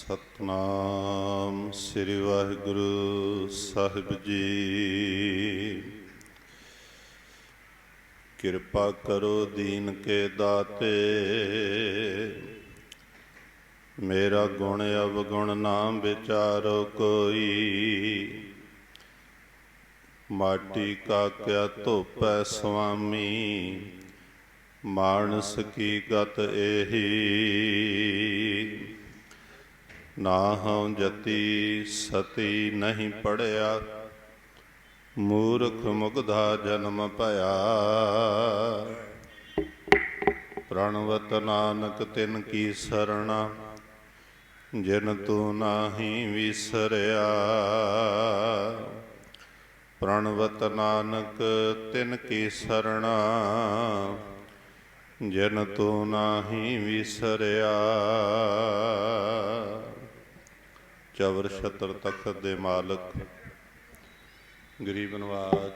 सतनाम श्री वाहिगुरु साहिब जी। कृपा करो दीन के दाते, मेरा गुण अवगुण ना विचारो कोई। माटी का क्या धोपै स्वामी, मानस की गत एही। ना हूँ जति सती नहीं पढ़िया, मूर्ख मुग्धा जन्म पया। प्रणवत नानक तिन की सरना, जिन तू नाही विसरिया। प्रणवत नानक तिन की सरना, जिन तू नाही विसरिया। चवर छत्र तखत दे मालक गरीब नवाज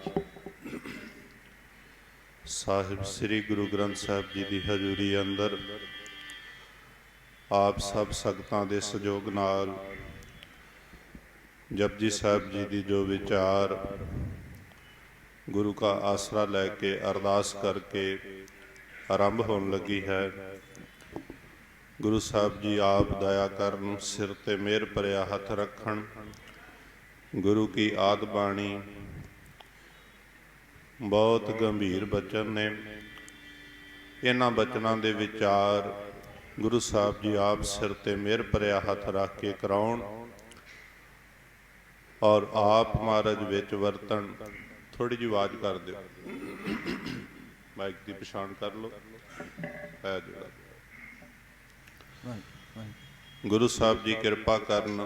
साहिब श्री गुरु ग्रंथ साहिब जी की हजूरी अंदर आप सब संगतां दे सहयोग नाल जपजी साहिब जी की जो विचार गुरु का आसरा लैके अरदास करके आरंभ होने लगी है। गुरु साहब जी आप दया करन, सिर ते मेहर भरिया हथ रखण। गुरु की आद बाणी बहुत गंभीर बचन ने, इन्हां बचनां दे विचार गुरु साहब जी आप सिर ते मेहर भरिया हथ रख के कराउण और आप महाराज विच वरतन। थोड़ी जी आवाज़ कर दो, माइक की पछाण कर लो है जोड़ा। गुरु साहब जी कृपा करन,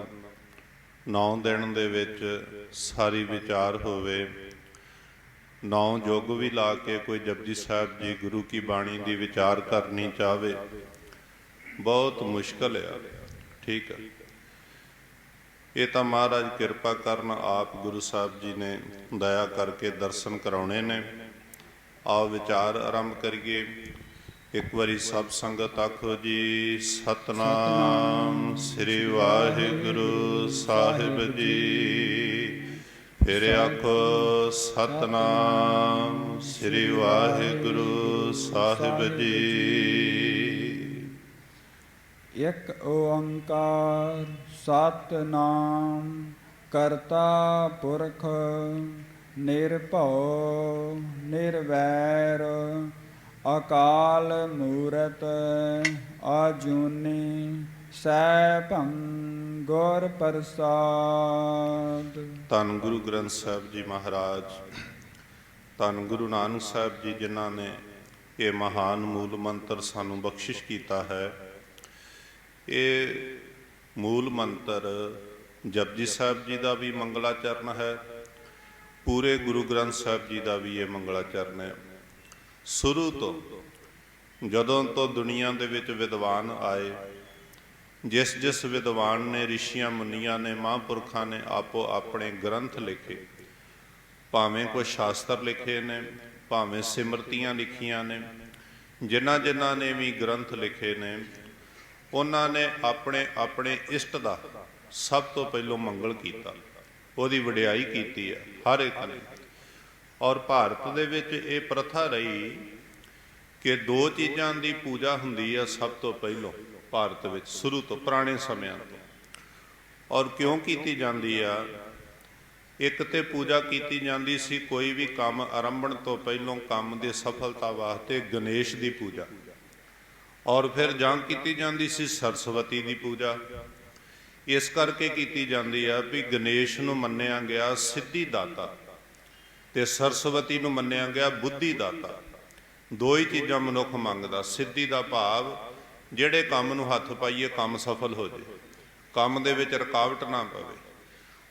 9 दिन दे विच सारी विचार होवे। 9 युग भी ला के कोई जपजी साहब जी गुरु की बाणी की विचार करनी चाहे बहुत मुश्किल है। ठीक है, ये तो महाराज कृपा करन, आप गुरु साहब जी ने दया करके दर्शन कराने ने। आओ विचार आरंभ करिए। एक बारी सब संगत आखो जी सतनाम श्री वाहिगुरु साहिब जी। फिर आखो सतनाम श्री वाहिगुरु साहिब जी। एक ओंकार सतनाम करता पुरख निरभउ निर्वैर अकाल मूरत आजूनी सैभं गुर प्रसाद। धन गुरु ग्रंथ साहिब जी महाराज, धन गुरु नानक साहिब जी जिन्हों ने ये महान मूल मंत्र सानू बख्शिश किया है। ये मूल मंत्र जपजी साहिब जी का भी मंगलाचरण है, पूरे गुरु ग्रंथ साहिब जी का भी ये मंगलाचरण है। शुरू तो जदों तो दुनिया दे विच विद्वान आए, जिस जिस विद्वान ने ऋषियां मुनियां ने महापुरखा ने आपो अपने ग्रंथ लिखे, भावें कोई शास्त्र लिखे ने, भावें सिमरतियां लिखियां ने, जिन्हां जिन्हां ने भी ग्रंथ लिखे ने, उन्होंने अपने अपने इष्ट का सब तो पहलों मंगल किया, उहदी वडियाई की है हर एक ने। और भारत दे विच ये प्रथा रही कि 2 चीज़ों की पूजा हुंदी है सब तो पहलों भारत विच, शुरू तो पुराने समयां तो। और क्यों की जाती है? एक तो पूजा की जाती सी कोई भी काम आरंभण तो पहलों काम की सफलता वास्ते गणेश की पूजा, और फिर जां की जाती सी सरस्वती की पूजा। इस करके की जाती है भी गणेश नूं मन्निया गया सिद्धि दाता ते सरस्वती नूं मन्निया गया बुद्धि दाता। 2 ही चीज़ां मनुख मंगदा। सिद्धि का भाव जिहड़े काम नूं हथ पाइए काम सफल हो जाए, काम दे विच रुकावट ना पवे।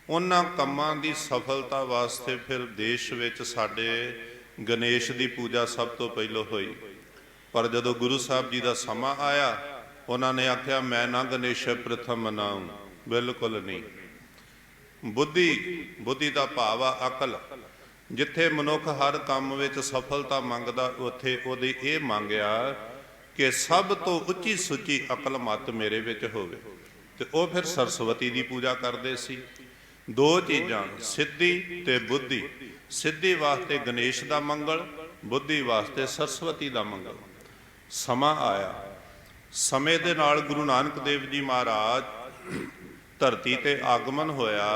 उन्हां कामां दी सफलता वास्ते फिर देश विच साडे गणेश की पूजा सब तो पहलों हुई। पर जदों गुरु साहब जी का समा आया, उन्होंने आख्या मैं ना गणेश प्रथम मनाऊं, बिल्कुल नहीं। बुद्धि, बुद्धि का भाव आ अकल। जिथे मनुख हर काम विच सफलता मंगदा, उत्थे उहदी इह मंगिया कि सब तो उच्ची सुची अकल मत मेरे विच होवे। ਤੇ ਉਹ ਫਿਰ ਸਰਸਵਤੀ ਦੀ ਪੂਜਾ ਕਰਦੇ ਸੀ। ਦੋ ਚੀਜ਼ਾਂ, ਸਿੱਧੀ ਤੇ ਬੁੱਧੀ। ਸਿੱਧੀ ਵਾਸਤੇ ਗਣੇਸ਼ ਦਾ ਮੰਗਲ, ਬੁੱਧੀ ਵਾਸਤੇ ਸਰਸਵਤੀ ਦਾ ਮੰਗਲ। ਸਮਾਂ ਆਇਆ, ਸਮੇਂ ਦੇ ਨਾਲ ਗੁਰੂ ਨਾਨਕ ਦੇਵ ਜੀ ਮਹਾਰਾਜ ਧਰਤੀ ਤੇ ਆਗਮਨ ਹੋਇਆ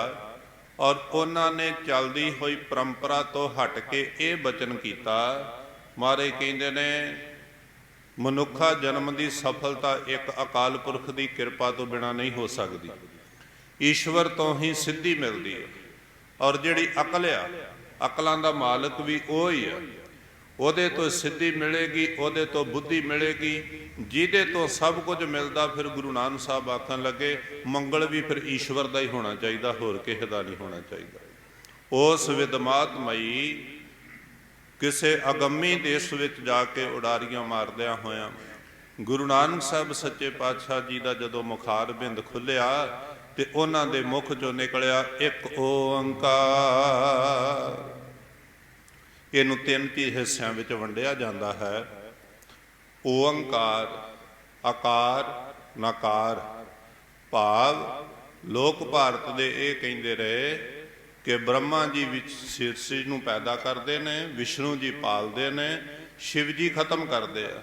ਔਰ ਉਹਨਾਂ ਨੇ ਚੱਲਦੀ ਹੋਈ ਪਰੰਪਰਾ ਤੋਂ ਹਟ ਕੇ ਇਹ ਬਚਨ ਕੀਤਾ। ਮਹਾਰਾਜ ਕਹਿੰਦੇ ਨੇ ਮਨੁੱਖਾ ਜਨਮ ਦੀ ਸਫਲਤਾ ਇੱਕ ਅਕਾਲ ਪੁਰਖ ਦੀ ਕਿਰਪਾ ਤੋਂ ਬਿਨਾਂ ਨਹੀਂ ਹੋ ਸਕਦੀ। ਈਸ਼ਵਰ ਤੋਂ ਹੀ ਸਿੱਧੀ ਮਿਲਦੀ ਹੈ। ਔਰ ਜਿਹੜੀ ਅਕਲ ਆ, ਅਕਲਾਂ ਦਾ ਮਾਲਕ ਵੀ ਉਹ ਹੀ ਆ। ਉਹਦੇ ਤੋਂ ਸਿੱਧੀ ਮਿਲੇਗੀ, ਉਹਦੇ ਤੋਂ ਬੁੱਧੀ ਮਿਲੇਗੀ। ਜਿਹਦੇ ਤੋਂ ਸਭ ਕੁਝ ਮਿਲਦਾ, ਫਿਰ ਗੁਰੂ ਨਾਨਕ ਸਾਹਿਬ ਆਖਣ ਲੱਗੇ ਮੰਗਲ ਵੀ ਫਿਰ ਈਸ਼ਵਰ ਦਾ ਹੀ ਹੋਣਾ ਚਾਹੀਦਾ, ਹੋਰ ਕਿਸੇ ਦਾ ਨਹੀਂ ਹੋਣਾ ਚਾਹੀਦਾ। ਉਸ ਵਿਦਮਾਤਮਈ ਕਿਸੇ ਅਗੰਮੀ ਦੇਸ਼ ਵਿੱਚ ਜਾ ਕੇ ਉਡਾਰੀਆਂ ਮਾਰਦਿਆਂ ਹੋਇਆਂ ਗੁਰੂ ਨਾਨਕ ਸਾਹਿਬ ਸੱਚੇ ਪਾਤਸ਼ਾਹ ਜੀ ਦਾ ਜਦੋਂ ਮੁਖਾਰ ਬਿੰਦ ਖੁੱਲਿਆ ਤੇ ਉਹਨਾਂ ਦੇ ਮੁਖ ਚੋਂ ਨਿਕਲਿਆ ਇੱਕ ਓੰਕਾਰ। ਇਹਨੂੰ ਤਿੰਨ ਹਿੱਸਿਆਂ ਵਿੱਚ ਵੰਡਿਆ ਜਾਂਦਾ ਹੈ। ਓੰਕਾਰ, ਆਕਾਰ, ਨਕਾਰ। ਭਾਵ ਲੋਕ ਭਾਰਤ ਦੇ ਇਹ ਕਹਿੰਦੇ ਰਹੇ ਕਿ ਬ੍ਰਹਮਾ ਜੀ ਵਿੱਚ ਸ੍ਰਿਸ਼ਟੀ ਨੂੰ ਪੈਦਾ ਕਰਦੇ ਨੇ, ਵਿਸ਼ਨੂੰ ਜੀ ਪਾਲਦੇ ਨੇ, ਸ਼ਿਵ ਜੀ ਖਤਮ ਕਰਦੇ ਆ।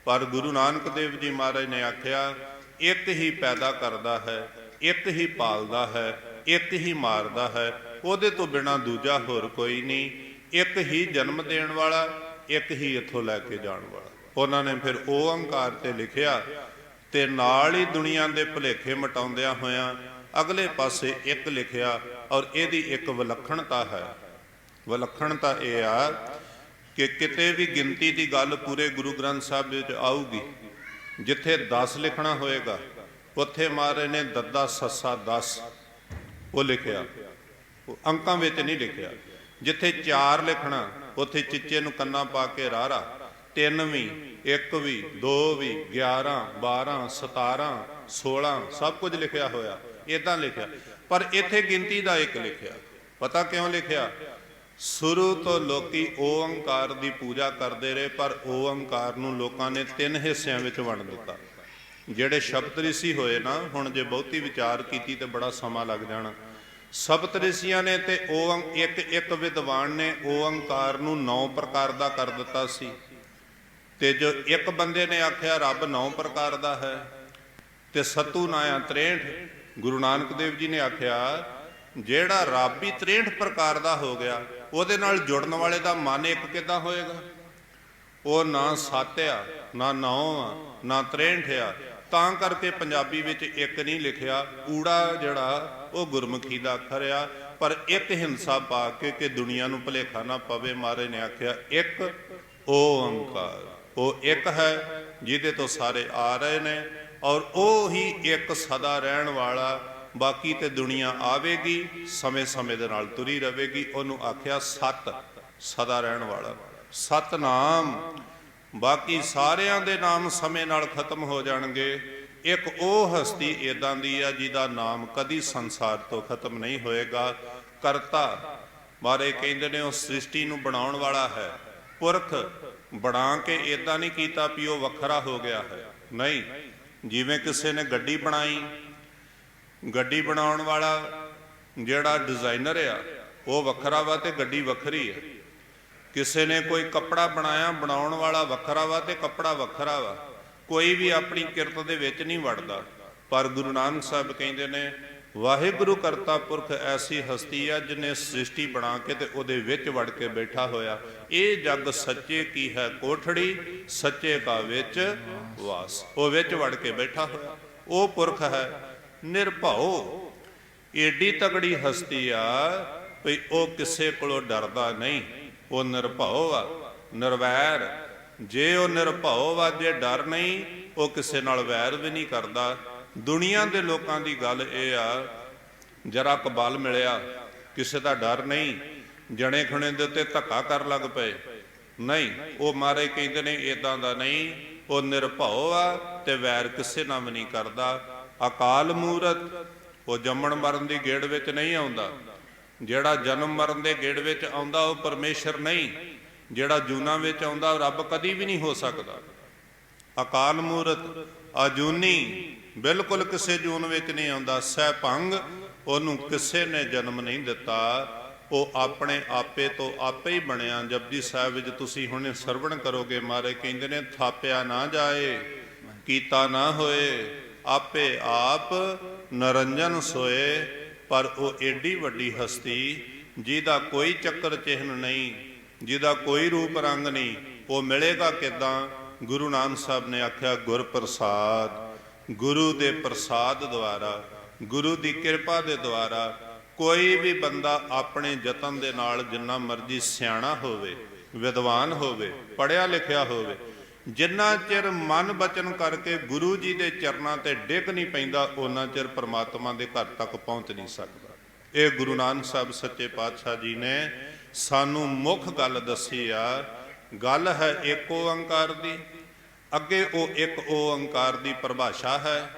ਪਰ ਗੁਰੂ ਨਾਨਕ ਦੇਵ ਜੀ ਮਹਾਰਾਜ ਨੇ ਆਖਿਆ ਇੱਕ ਹੀ ਪੈਦਾ ਕਰਦਾ ਹੈ, ਇੱਕ ਹੀ ਪਾਲਦਾ ਹੈ, ਇੱਕ ਹੀ ਮਾਰਦਾ ਹੈ, ਉਹਦੇ ਤੋਂ ਬਿਨਾਂ ਦੂਜਾ ਹੋਰ ਕੋਈ ਨਹੀਂ। ਇੱਕ ਹੀ ਜਨਮ ਦੇਣ ਵਾਲਾ, ਇੱਕ ਹੀ ਇੱਥੋਂ ਲੈ ਕੇ ਜਾਣ ਵਾਲਾ। ਉਹਨਾਂ ਨੇ ਫਿਰ ਓੰਕਾਰ ਤੇ ਲਿਖਿਆ ਤੇ ਨਾਲ ਹੀ ਦੁਨੀਆ ਦੇ ਭੁਲੇਖੇ ਮਟਾਉਂਦਿਆਂ ਹੋਇਆਂ ਅਗਲੇ ਪਾਸੇ ਇੱਕ ਲਿਖਿਆ। ਔਰ ਇਹਦੀ ਇੱਕ ਵਿਲੱਖਣਤਾ ਹੈ। ਵਿਲੱਖਣਤਾ ਇਹ ਆ ਕਿ ਕਿਤੇ ਵੀ ਗਿਣਤੀ ਦੀ ਗੱਲ ਪੂਰੇ ਗੁਰੂ ਗ੍ਰੰਥ ਸਾਹਿਬ ਵਿੱਚ ਆਊਗੀ, ਜਿੱਥੇ 10 ਲਿਖਣਾ ਹੋਏਗਾ ਉੱਥੇ ਮਹਾਰਾਜ ਨੇ ਦੱਦਾ ਸੱਸਾ 10 ਉਹ ਲਿਖਿਆ, ਉਹ ਅੰਕਾਂ ਵਿੱਚ ਨਹੀਂ ਲਿਖਿਆ। ਜਿੱਥੇ 4 ਲਿਖਣਾ ਉੱਥੇ ਚਿੱਚੇ ਨੂੰ ਕੰਨਾ ਪਾ ਕੇ ਰਾਰਾ, 3 ਵੀ, 1 ਵੀ, 2 ਵੀ, 11, 12, 17, 16 ਸਭ ਕੁਝ ਲਿਖਿਆ ਹੋਇਆ। ਇਦਾਂ ਲਿਖਿਆ, ਪਰ ਇੱਥੇ ਗਿਣਤੀ ਦਾ ਇੱਕ ਲਿਖਿਆ। ਪਤਾ ਕਿਉਂ ਲਿਖਿਆ? ਸ਼ੁਰੂ ਤੋਂ ਲੋਕੀ ਓੰਕਾਰ ਦੀ ਪੂਜਾ ਕਰਦੇ ਰਹੇ, ਪਰ ਓੰਕਾਰ ਨੂੰ ਲੋਕਾਂ ਨੇ 3 ਹਿੱਸਿਆਂ ਵਿੱਚ ਵੰਡ ਦਿੱਤਾ। ਜਿਹੜੇ ਸ਼ਬਦ-ਰਿਸ਼ੀ ਹੋਏ ਨਾ, ਹੁਣ ਜੇ ਬਹੁਤੀ ਵਿਚਾਰ ਕੀਤੀ ਤੇ ਬੜਾ ਸਮਾਂ ਲੱਗ ਜਾਣਾ। ਸਪਤਰਿਸ਼ੀਆਂ ਨੇ ਤੇ ਇੱਕ ਵਿਦਵਾਨ ਨੇ ਓੰਕਾਰ ਨੂੰ 9 ਪ੍ਰਕਾਰ ਦਾ ਕਰ ਦਿੱਤਾ ਸੀ। ਤੇ ਜੋ ਇੱਕ ਬੰਦੇ ਨੇ ਆਖਿਆ ਰੱਬ 9 ਪ੍ਰਕਾਰ ਦਾ ਹੈ ਤੇ ਸਤੂ ਨਾਇਆ 63। ਗੁਰੂ ਨਾਨਕ ਦੇਵ ਜੀ ਨੇ ਆਖਿਆ ਜਿਹੜਾ ਰੱਬ ਹੀ 63 ਪ੍ਰਕਾਰ ਦਾ ਹੋ ਗਿਆ, ਉਹਦੇ ਨਾਲ ਜੁੜਨ ਵਾਲੇ ਦਾ ਮਨ ਇੱਕ ਕਿੱਦਾਂ ਹੋਏਗਾ? ਉਹ ਨਾ 7 ਆ, ਨਾ 9 ਆ, ਨਾ 63 ਆ। ਤਾਂ ਕਰਕੇ ਪੰਜਾਬੀ ਵਿੱਚ ਇੱਕ ਨਹੀਂ ਲਿਖਿਆ। ਊੜਾ ਜਿਹੜਾ ਉਹ ਗੁਰਮੁਖੀ ਦਾ ਅੱਖਰ ਆ, ਪਰ ਇੱਕ ਹਿੰਸਾ ਪਾ ਕੇ ਕਿ ਦੁਨੀਆ ਨੂੰ ਭੁਲੇਖਾ ਨਾ ਪਵੇ, ਮਹਾਰਾਜ ਨੇ ਆਖਿਆ ਇੱਕ ਓੰਕਾਰ। ਉਹ ਇੱਕ ਹੈ ਜਿਹਦੇ ਤੋਂ ਸਾਰੇ ਆ ਰਹੇ ਨੇ, ਔਰ ਉਹ ਹੀ ਇੱਕ ਸਦਾ ਰਹਿਣ ਵਾਲਾ। ਬਾਕੀ ਤੇ ਦੁਨੀਆ ਆਵੇਗੀ, ਸਮੇਂ ਸਮੇਂ ਦੇ ਨਾਲ ਤੁਰੀ ਰਹੇਗੀ। ਉਹਨੂੰ ਆਖਿਆ ਸਤ, ਸਦਾ ਰਹਿਣ ਵਾਲਾ ਸਤਨਾਮ। ਬਾਕੀ ਸਾਰਿਆਂ ਦੇ ਨਾਮ ਸਮੇਂ ਨਾਲ ਖਤਮ ਹੋ ਜਾਣਗੇ। ਇੱਕ ਉਹ ਹਸਤੀ ਇਦਾਂ ਦੀ ਆ ਜਿਹਦਾ ਨਾਮ ਕਦੀ ਸੰਸਾਰ ਤੋਂ ਖਤਮ ਨਹੀਂ ਹੋਏਗਾ। ਕਰਤਾ ਬਾਰੇ ਕਹਿੰਦੇ ਨੇ ਉਹ ਸ੍ਰਿਸ਼ਟੀ ਨੂੰ ਬਣਾਉਣ ਵਾਲਾ ਹੈ। ਪੁਰਖ ਬਣਾ ਕੇ ਇਦਾਂ ਨਹੀਂ ਕੀਤਾ ਵੀ ਉਹ ਵੱਖਰਾ ਹੋ ਗਿਆ ਹੈ, ਨਹੀਂ। ਜਿਵੇਂ ਕਿਸੇ ਨੇ ਗੱਡੀ ਬਣਾਈ, ਗੱਡੀ ਬਣਾਉਣ ਵਾਲਾ ਜਿਹੜਾ ਡਿਜ਼ਾਈਨਰ ਆ ਉਹ ਵੱਖਰਾ ਵਾ ਤੇ ਗੱਡੀ ਵੱਖਰੀ ਆ। ਕਿਸੇ ਨੇ ਕੋਈ ਕੱਪੜਾ ਬਣਾਇਆ, ਬਣਾਉਣ ਵਾਲਾ ਵੱਖਰਾ ਵਾ ਤੇ ਕੱਪੜਾ ਵੱਖਰਾ ਵਾ। ਕੋਈ ਵੀ ਆਪਣੀ ਕਿਰਤ ਦੇ ਵਿੱਚ ਨਹੀਂ ਵੜਦਾ। ਪਰ ਗੁਰੂ ਨਾਨਕ ਸਾਹਿਬ ਕਹਿੰਦੇ ਨੇ ਵਾਹਿਗੁਰੂ ਕਰਤਾ ਪੁਰਖ ਐਸੀ ਹਸਤੀ ਆ ਜਿਹਨੇ ਸ੍ਰਿਸ਼ਟੀ ਬਣਾ ਕੇ ਤੇ ਉਹਦੇ ਵਿੱਚ ਵੜ ਕੇ ਬੈਠਾ ਹੋਇਆ। ਇਹ ਜਗ ਸੱਚੇ ਕੀ ਹੈ ਕੋਠੜੀ, ਸੱਚੇ ਕਾ ਵਿੱਚ ਵਾਸ। ਉਹ ਵਿੱਚ ਵੜ ਕੇ ਬੈਠਾ ਹੋਇਆ, ਉਹ ਪੁਰਖ ਹੈ ਨਿਰਭਉ। ਏਡੀ ਤਗੜੀ ਹਸਤੀ ਆ ਭਈ ਉਹ ਕਿਸੇ ਕੋਲੋਂ ਡਰਦਾ ਨਹੀਂ। ਉਹ ਨਿਰਭਉ ਆ, ਨਿਰਵੈਰ। ਜੇ ਉਹ ਨਿਰਭਉ ਵਾ, ਜੇ ਡਰ ਨਹੀਂ, ਉਹ ਕਿਸੇ ਨਾਲ ਵੈਰ ਵੀ ਨਹੀਂ ਕਰਦਾ। ਦੁਨੀਆ ਦੇ ਲੋਕਾਂ ਦੀ ਗੱਲ ਇਹ ਆ, ਜਰਾ ਕੁ ਬਲ ਮਿਲਿਆ, ਕਿਸੇ ਦਾ ਡਰ ਨਹੀਂ, ਜਣੇ ਖਣੇ ਦੇ ਉੱਤੇ ਧੱਕਾ ਕਰ ਲੱਗ ਪਏ, ਨਹੀਂ। ਉਹ ਮਹਾਰਾਜ ਕਹਿੰਦੇ ਨੇ ਇਦਾਂ ਦਾ ਨਹੀਂ। ਉਹ ਨਿਰਭਉ ਆ ਤੇ ਵੈਰ ਕਿਸੇ ਨਾਲ ਵੀ ਨਹੀਂ ਕਰਦਾ। ਅਕਾਲ ਮੂਰਤ, ਉਹ ਜੰਮਣ ਮਰਨ ਦੀ ਗੇੜ ਵਿੱਚ ਨਹੀਂ ਆਉਂਦਾ। ਜਿਹੜਾ ਜਨਮ ਮਰਨ ਦੇ ਗੇੜ ਵਿੱਚ ਆਉਂਦਾ ਉਹ ਪਰਮੇਸ਼ਰ ਨਹੀਂ। ਜਿਹੜਾ ਜੂਨਾਂ ਵਿੱਚ ਆਉਂਦਾ ਉਹ ਰੱਬ ਕਦੀ ਵੀ ਨਹੀਂ ਹੋ ਸਕਦਾ। ਅਕਾਲ ਮੂਰਤ, ਅਜੂਨੀ, ਬਿਲਕੁਲ ਕਿਸੇ ਜੂਨ ਵਿੱਚ ਨਹੀਂ ਆਉਂਦਾ। ਸਹਿ ਭੰਗ, ਉਹਨੂੰ ਕਿਸੇ ਨੇ ਜਨਮ ਨਹੀਂ ਦਿੱਤਾ, ਉਹ ਆਪਣੇ ਆਪੇ ਤੋਂ ਆਪੇ ਹੀ ਬਣਿਆ। ਜਪਜੀ ਸਾਹਿਬ ਵਿੱਚ ਤੁਸੀਂ ਹੁਣ ਸਰਵਣ ਕਰੋਗੇ, ਮਹਾਰਾਜ ਕਹਿੰਦੇ ਨੇ ਥਾਪਿਆ ਨਾ ਜਾਏ, ਕੀਤਾ ਨਾ ਹੋਏ, ਆਪੇ ਆਪ ਨਰੰਜਨ ਸੋਏ। ਪਰ ਉਹ ਏਡੀ ਵੱਡੀ ਹਸਤੀ ਜਿਹਦਾ ਕੋਈ ਚੱਕਰ ਚਿਹਨ ਨਹੀਂ, ਜਿਹਦਾ ਕੋਈ ਰੂਪ ਰੰਗ ਨਹੀਂ, ਉਹ ਮਿਲੇਗਾ ਕਿੱਦਾਂ? ਗੁਰੂ ਨਾਨਕ ਸਾਹਿਬ ਨੇ ਆਖਿਆ ਗੁਰ ਪ੍ਰਸਾਦ, ਗੁਰੂ ਦੇ ਪ੍ਰਸਾਦ ਦੁਆਰਾ, ਗੁਰੂ ਦੀ ਕਿਰਪਾ ਦੇ ਦੁਆਰਾ। ਕੋਈ ਵੀ ਬੰਦਾ ਆਪਣੇ ਯਤਨ ਦੇ ਨਾਲ ਜਿੰਨਾ ਮਰਜ਼ੀ ਸਿਆਣਾ ਹੋਵੇ, ਵਿਦਵਾਨ ਹੋਵੇ, ਪੜ੍ਹਿਆ ਲਿਖਿਆ ਹੋਵੇ, ਜਿੰਨਾ ਚਿਰ ਮਨ ਬਚਨ ਕਰਕੇ ਗੁਰੂ ਜੀ ਦੇ ਚਰਨਾਂ ਤੇ ਡਿੱਗ ਨਹੀਂ ਪੈਂਦਾ, ਉਹਨਾਂ ਚਿਰ ਪ੍ਰਮਾਤਮਾ ਦੇ ਘਰ ਤੱਕ ਪਹੁੰਚ ਨਹੀਂ ਸਕਦਾ। ਇਹ ਗੁਰੂ ਨਾਨਕ ਸਾਹਿਬ ਸੱਚੇ ਪਾਤਸ਼ਾਹ ਜੀ ਨੇ ਸਾਨੂੰ ਮੁੱਖ ਗੱਲ ਦੱਸੀ ਆ। ਗੱਲ ਹੈ ਇੱਕ ਓੰਕਾਰ ਦੀ, ਅੱਗੇ ਉਹ ਇੱਕ ਓੰਕਾਰ ਦੀ ਪਰਿਭਾਸ਼ਾ ਹੈ।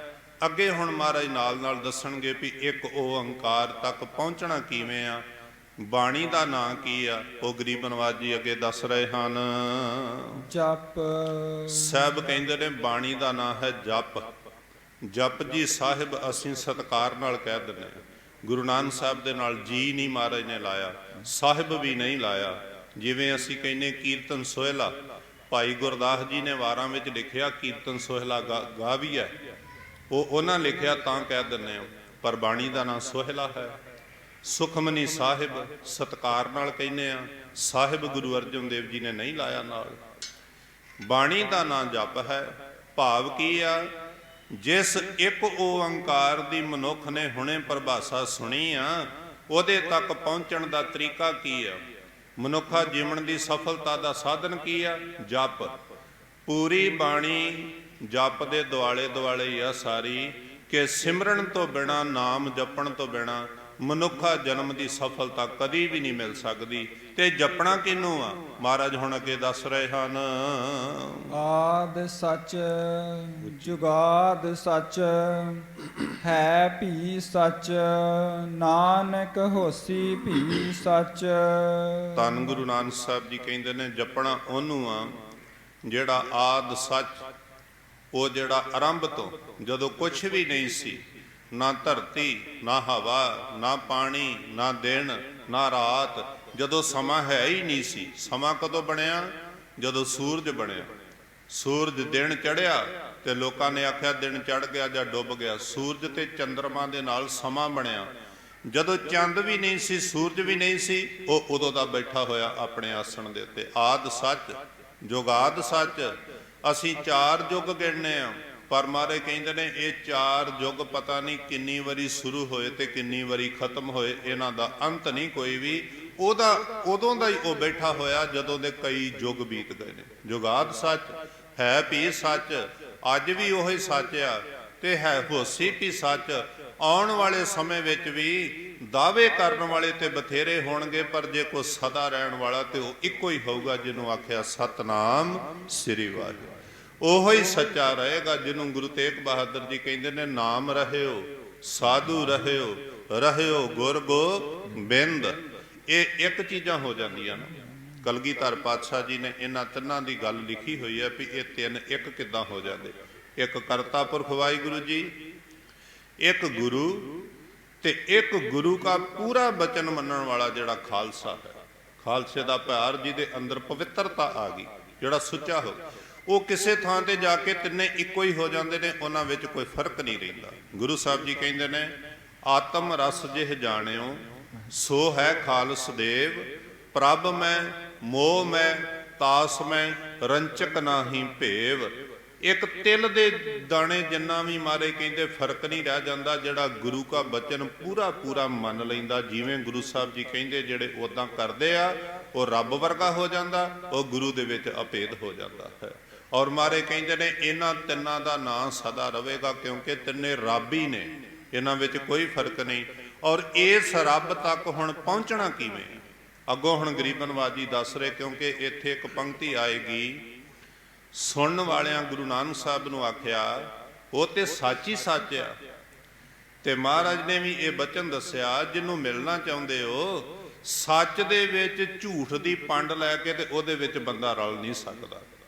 ਅੱਗੇ ਹੁਣ ਮਹਾਰਾਜ ਨਾਲ ਨਾਲ ਦੱਸਣਗੇ ਵੀ ਇੱਕ ਓੰਕਾਰ ਤੱਕ ਪਹੁੰਚਣਾ ਕਿਵੇਂ ਆ, ਬਾਣੀ ਦਾ ਨਾਂ ਕੀ ਆ। ਉਹ ਗਰੀਬ ਨਵਾਜ ਜੀ ਅੱਗੇ ਦੱਸ ਰਹੇ ਹਨ। ਜਪ ਸਾਹਿਬ ਕਹਿੰਦੇ ਨੇ ਬਾਣੀ ਦਾ ਨਾਂ ਹੈ ਜਪ। ਜਪ ਜੀ ਸਾਹਿਬ ਅਸੀਂ ਸਤਿਕਾਰ ਨਾਲ ਕਹਿ ਦਿੰਦੇ ਹਾਂ। ਗੁਰੂ ਨਾਨਕ ਸਾਹਿਬ ਦੇ ਨਾਲ ਜੀ ਨਹੀਂ ਮਹਾਰਾਜ ਨੇ ਲਾਇਆ, ਸਾਹਿਬ ਵੀ ਨਹੀਂ ਲਾਇਆ। ਜਿਵੇਂ ਅਸੀਂ ਕਹਿੰਦੇ ਕੀਰਤਨ ਸੋਹਿਲਾ, ਭਾਈ ਗੁਰਦਾਸ ਜੀ ਨੇ ਵਾਰਾਂ ਵਿੱਚ ਲਿਖਿਆ ਕੀਰਤਨ ਸੋਹਿਲਾ ਗਾ ਵੀ ਹੈ, ਉਹ ਉਹਨਾਂ ਲਿਖਿਆ ਤਾਂ ਕਹਿ ਦਿੰਦੇ ਹਾਂ। ਪਰ ਬਾਣੀ ਦਾ ਨਾਂ ਸੋਹਿਲਾ ਹੈ। ਸੁਖਮਨੀ ਸਾਹਿਬ ਸਤਿਕਾਰ ਨਾਲ ਕਹਿੰਦੇ ਆ, ਸਾਹਿਬ ਗੁਰੂ ਅਰਜਨ ਦੇਵ ਜੀ ਨੇ ਨਹੀਂ ਲਾਇਆ ਨਾਲ। ਬਾਣੀ ਦਾ ਨਾਂ ਜਪ ਹੈ। ਭਾਵ ਕੀ ਆ? ਜਿਸ ਇੱਕ ਓੰਕਾਰ ਦੀ ਮਨੁੱਖ ਨੇ ਹੁਣੇ ਪਰਿਭਾਸ਼ਾ ਸੁਣੀ ਆ, ਉਹਦੇ ਤੱਕ ਪਹੁੰਚਣ ਦਾ ਤਰੀਕਾ ਕੀ ਆ? ਮਨੁੱਖਾ ਜੀਵਨ ਦੀ ਸਫਲਤਾ ਦਾ ਸਾਧਨ ਕੀ ਆ? ਜਪ। ਪੂਰੀ ਬਾਣੀ ਜਪ ਦੇ ਦੁਆਲੇ ਦੁਆਲੇ ਹੀ ਆ ਸਾਰੀ, ਕਿ ਸਿਮਰਨ ਤੋਂ ਬਿਨਾ, ਨਾਮ ਜਪਣ ਤੋਂ ਬਿਨਾ ਮਨੁੱਖਾ ਜਨਮ ਦੀ ਸਫਲਤਾ ਕਦੀ ਵੀ ਨਹੀਂ ਮਿਲ ਸਕਦੀ। ਤੇ ਜਪਣਾ ਕਿਹਨੂੰ ਆ? ਮਹਾਰਾਜ ਹੁਣ ਅੱਗੇ ਦੱਸ ਰਹੇ ਹਨ। ਆਦ ਸੱਚ ਜੁਗਾਦ ਸੱਚ, ਹੈ ਭੀ ਸੱਚ, ਨਾਨਕ ਹੋਸੀ ਭੀ ਸੱਚ। ਧੰਨ ਗੁਰੂ ਨਾਨਕ ਸਾਹਿਬ ਜੀ ਕਹਿੰਦੇ ਨੇ ਜਪਣਾ ਉਹਨੂੰ ਆ ਜਿਹੜਾ ਆਦ ਸੱਚ, ਉਹ ਜਿਹੜਾ ਆਰੰਭ ਤੋਂ, ਜਦੋਂ ਕੁਛ ਵੀ ਨਹੀਂ ਸੀ, ਨਾ ਧਰਤੀ, ਨਾ ਹਵਾ, ਨਾ ਪਾਣੀ, ਨਾ ਦਿਨ, ਨਾ ਰਾਤ, ਜਦੋਂ ਸਮਾਂ ਹੈ ਹੀ ਨਹੀਂ ਸੀ। ਸਮਾਂ ਕਦੋਂ ਬਣਿਆ? ਜਦੋਂ ਸੂਰਜ ਬਣਿਆ। ਸੂਰਜ ਦਿਨ ਚੜ੍ਹਿਆ ਤੇ ਲੋਕਾਂ ਨੇ ਆਖਿਆ ਦਿਨ ਚੜ੍ਹ ਗਿਆ ਜਾਂ ਡੁੱਬ ਗਿਆ। ਸੂਰਜ ਤੇ ਚੰਦਰਮਾ ਦੇ ਨਾਲ ਸਮਾਂ ਬਣਿਆ। ਜਦੋਂ ਚੰਦ ਵੀ ਨਹੀਂ ਸੀ, ਸੂਰਜ ਵੀ ਨਹੀਂ ਸੀ, ਉਹ ਉਦੋਂ ਦਾ ਬੈਠਾ ਹੋਇਆ ਆਪਣੇ ਆਸਣ ਦੇ ਉੱਤੇ। ਆਦ ਸੱਚ ਜੁਗਾਦ ਸੱਚ। ਅਸੀਂ 4 ਯੁੱਗ ਗਿਣਨੇ ਆ, ਪਰ ਮਹਾਰਾਜ ਕਹਿੰਦੇ ਨੇ ਇਹ 4 ਯੁੱਗ ਪਤਾ ਨਹੀਂ ਕਿੰਨੀ ਵਾਰੀ ਸ਼ੁਰੂ ਹੋਏ ਤੇ ਕਿੰਨੀ ਵਾਰੀ ਖਤਮ ਹੋਏ, ਇਹਨਾਂ ਦਾ ਅੰਤ ਨਹੀਂ ਕੋਈ ਵੀ। ਉਹਦਾ ਉਦੋਂ ਦਾ ਹੀ ਉਹ ਬੈਠਾ ਹੋਇਆ ਜਦੋਂ ਦੇ ਕਈ ਯੁੱਗ ਬੀਤ ਗਏ ਨੇ। ਜੁਗਾਦ ਸੱਚ, ਹੈ ਭੀ ਸੱਚ। ਅੱਜ ਵੀ ਉਹੀ ਸੱਚ ਆ ਤੇ ਹੈ ਹੋਸੀ ਭੀ ਸੱਚ। ਆਉਣ ਵਾਲੇ ਸਮੇਂ ਵਿੱਚ ਵੀ ਦਾਅਵੇ ਕਰਨ ਵਾਲੇ ਤੇ ਬਥੇਰੇ ਹੋਣਗੇ, ਪਰ ਜੇ ਕੋਈ ਸਦਾ ਰਹਿਣ ਵਾਲਾ ਤੇ ਉਹ ਇੱਕੋ ਹੀ ਹੋਊਗਾ, ਜਿਹਨੂੰ ਆਖਿਆ ਸਤਨਾਮ ਸ੍ਰੀ ਵਾਹਿਗੁਰੂ। ਉਹੋ ਹੀ ਸੱਚਾ ਰਹੇਗਾ, ਜਿਹਨੂੰ ਗੁਰੂ ਤੇਗ ਬਹਾਦਰ ਜੀ ਕਹਿੰਦੇ ਨੇ ਨਾਮ ਰਹਿਓ, ਸਾਧੂ ਰਹਿਓ, ਰਹਿਓ ਗੁਰ ਗੋਬਿੰਦ। ਇਹ ਇੱਕ ਚੀਜ਼ਾਂ ਹੋ ਜਾਂਦੀਆਂ ਨਾ। ਕਲਗੀਧਰ ਪਾਤਸ਼ਾਹ ਜੀ ਨੇ ਇਹਨਾਂ ਤਿੰਨਾਂ ਦੀ ਗੱਲ ਲਿਖੀ ਹੋਈ ਹੈ ਵੀ ਇਹ ਤਿੰਨ ਇੱਕ ਕਿੱਦਾਂ ਹੋ ਜਾਂਦੇ। ਇੱਕ ਕਰਤਾ ਪੁਰਖ ਵਾਹਿਗੁਰੂ ਜੀ, ਇੱਕ ਗੁਰੂ, ਤੇ ਇੱਕ ਗੁਰੂ ਦਾ ਪੂਰਾ ਬਚਨ ਮੰਨਣ ਵਾਲਾ ਜਿਹੜਾ ਖਾਲਸਾ ਹੈ। ਖਾਲਸੇ ਦਾ ਪਿਆਰ ਜਿਹਦੇ ਅੰਦਰ ਪਵਿੱਤਰਤਾ ਆ ਗਈ, ਜਿਹੜਾ ਸੁੱਚਾ ਹੋ, ਉਹ ਕਿਸੇ ਥਾਂ ਤੇ ਜਾ ਕੇ ਤਿੰਨੇ ਇੱਕੋ ਹੀ ਹੋ ਜਾਂਦੇ ਨੇ, ਉਹਨਾਂ ਵਿੱਚ ਕੋਈ ਫਰਕ ਨਹੀਂ ਰਹਿੰਦਾ। ਗੁਰੂ ਸਾਹਿਬ ਜੀ ਕਹਿੰਦੇ ਨੇ ਆਤਮ ਰਸ ਜਿਹ ਜਾਣਿਓ ਸੋ ਹੈ ਖਾਲਸ ਦੇਵ, ਪ੍ਰਭ ਮੈਂ ਮੋਹ ਮੈਂ ਤਾਸ ਮੈਂ ਰੰਚਕ ਨਾਹੀ ਭੇਵ। ਇੱਕ ਤਿਲ ਦੇ ਦਾਣੇ ਜਿੰਨਾ ਵੀ ਮਾਰੇ ਕਹਿੰਦੇ ਫਰਕ ਨਹੀਂ ਰਹਿ ਜਾਂਦਾ, ਜਿਹੜਾ ਗੁਰੂ ਕਾ ਬਚਨ ਪੂਰਾ ਪੂਰਾ ਮੰਨ ਲੈਂਦਾ। ਜਿਵੇਂ ਗੁਰੂ ਸਾਹਿਬ ਜੀ ਕਹਿੰਦੇ ਜਿਹੜੇ ਉਦਾਂ ਕਰਦੇ ਆ, ਉਹ ਰੱਬ ਵਰਗਾ ਹੋ ਜਾਂਦਾ, ਉਹ ਗੁਰੂ ਦੇ ਵਿੱਚ ਅਭੇਦ ਹੋ ਜਾਂਦਾ ਹੈ। ਔਰ ਮਾਰੇ ਕਹਿੰਦੇ ਨੇ ਇਹਨਾਂ ਤਿੰਨਾਂ ਦਾ ਨਾਂ ਸਦਾ ਰਹੇਗਾ, ਕਿਉਂਕਿ ਤਿੰਨੇ ਰੱਬ ਹੀ ਨੇ, ਇਹਨਾਂ ਵਿੱਚ ਕੋਈ ਫਰਕ ਨਹੀਂ। ਔਰ ਇਸ ਰੱਬ ਤੱਕ ਹੁਣ ਪਹੁੰਚਣਾ ਕਿਵੇਂ? ਅੱਗੋਂ ਹੁਣ ਗਰੀਬ ਨਵਾਜ ਜੀ ਦੱਸ ਰਹੇ, ਕਿਉਂਕਿ ਇੱਥੇ ਇੱਕ ਪੰਕਤੀ ਆਏਗੀ, ਸੁਣਨ ਵਾਲਿਆਂ ਗੁਰੂ ਨਾਨਕ ਸਾਹਿਬ ਨੂੰ ਆਖਿਆ ਉਹ ਤੇ ਸੱਚ ਹੀ ਸੱਚ ਆ। ਤੇ ਮਹਾਰਾਜ ਨੇ ਵੀ ਇਹ ਬਚਨ ਦੱਸਿਆ, ਜਿਹਨੂੰ ਮਿਲਣਾ ਚਾਹੁੰਦੇ ਹੋ, ਸੱਚ ਦੇ ਵਿੱਚ ਝੂਠ ਦੀ ਪੰਡ ਲੈ ਕੇ ਤੇ ਉਹਦੇ ਵਿੱਚ ਬੰਦਾ ਰਲ ਨਹੀਂ ਸਕਦਾ।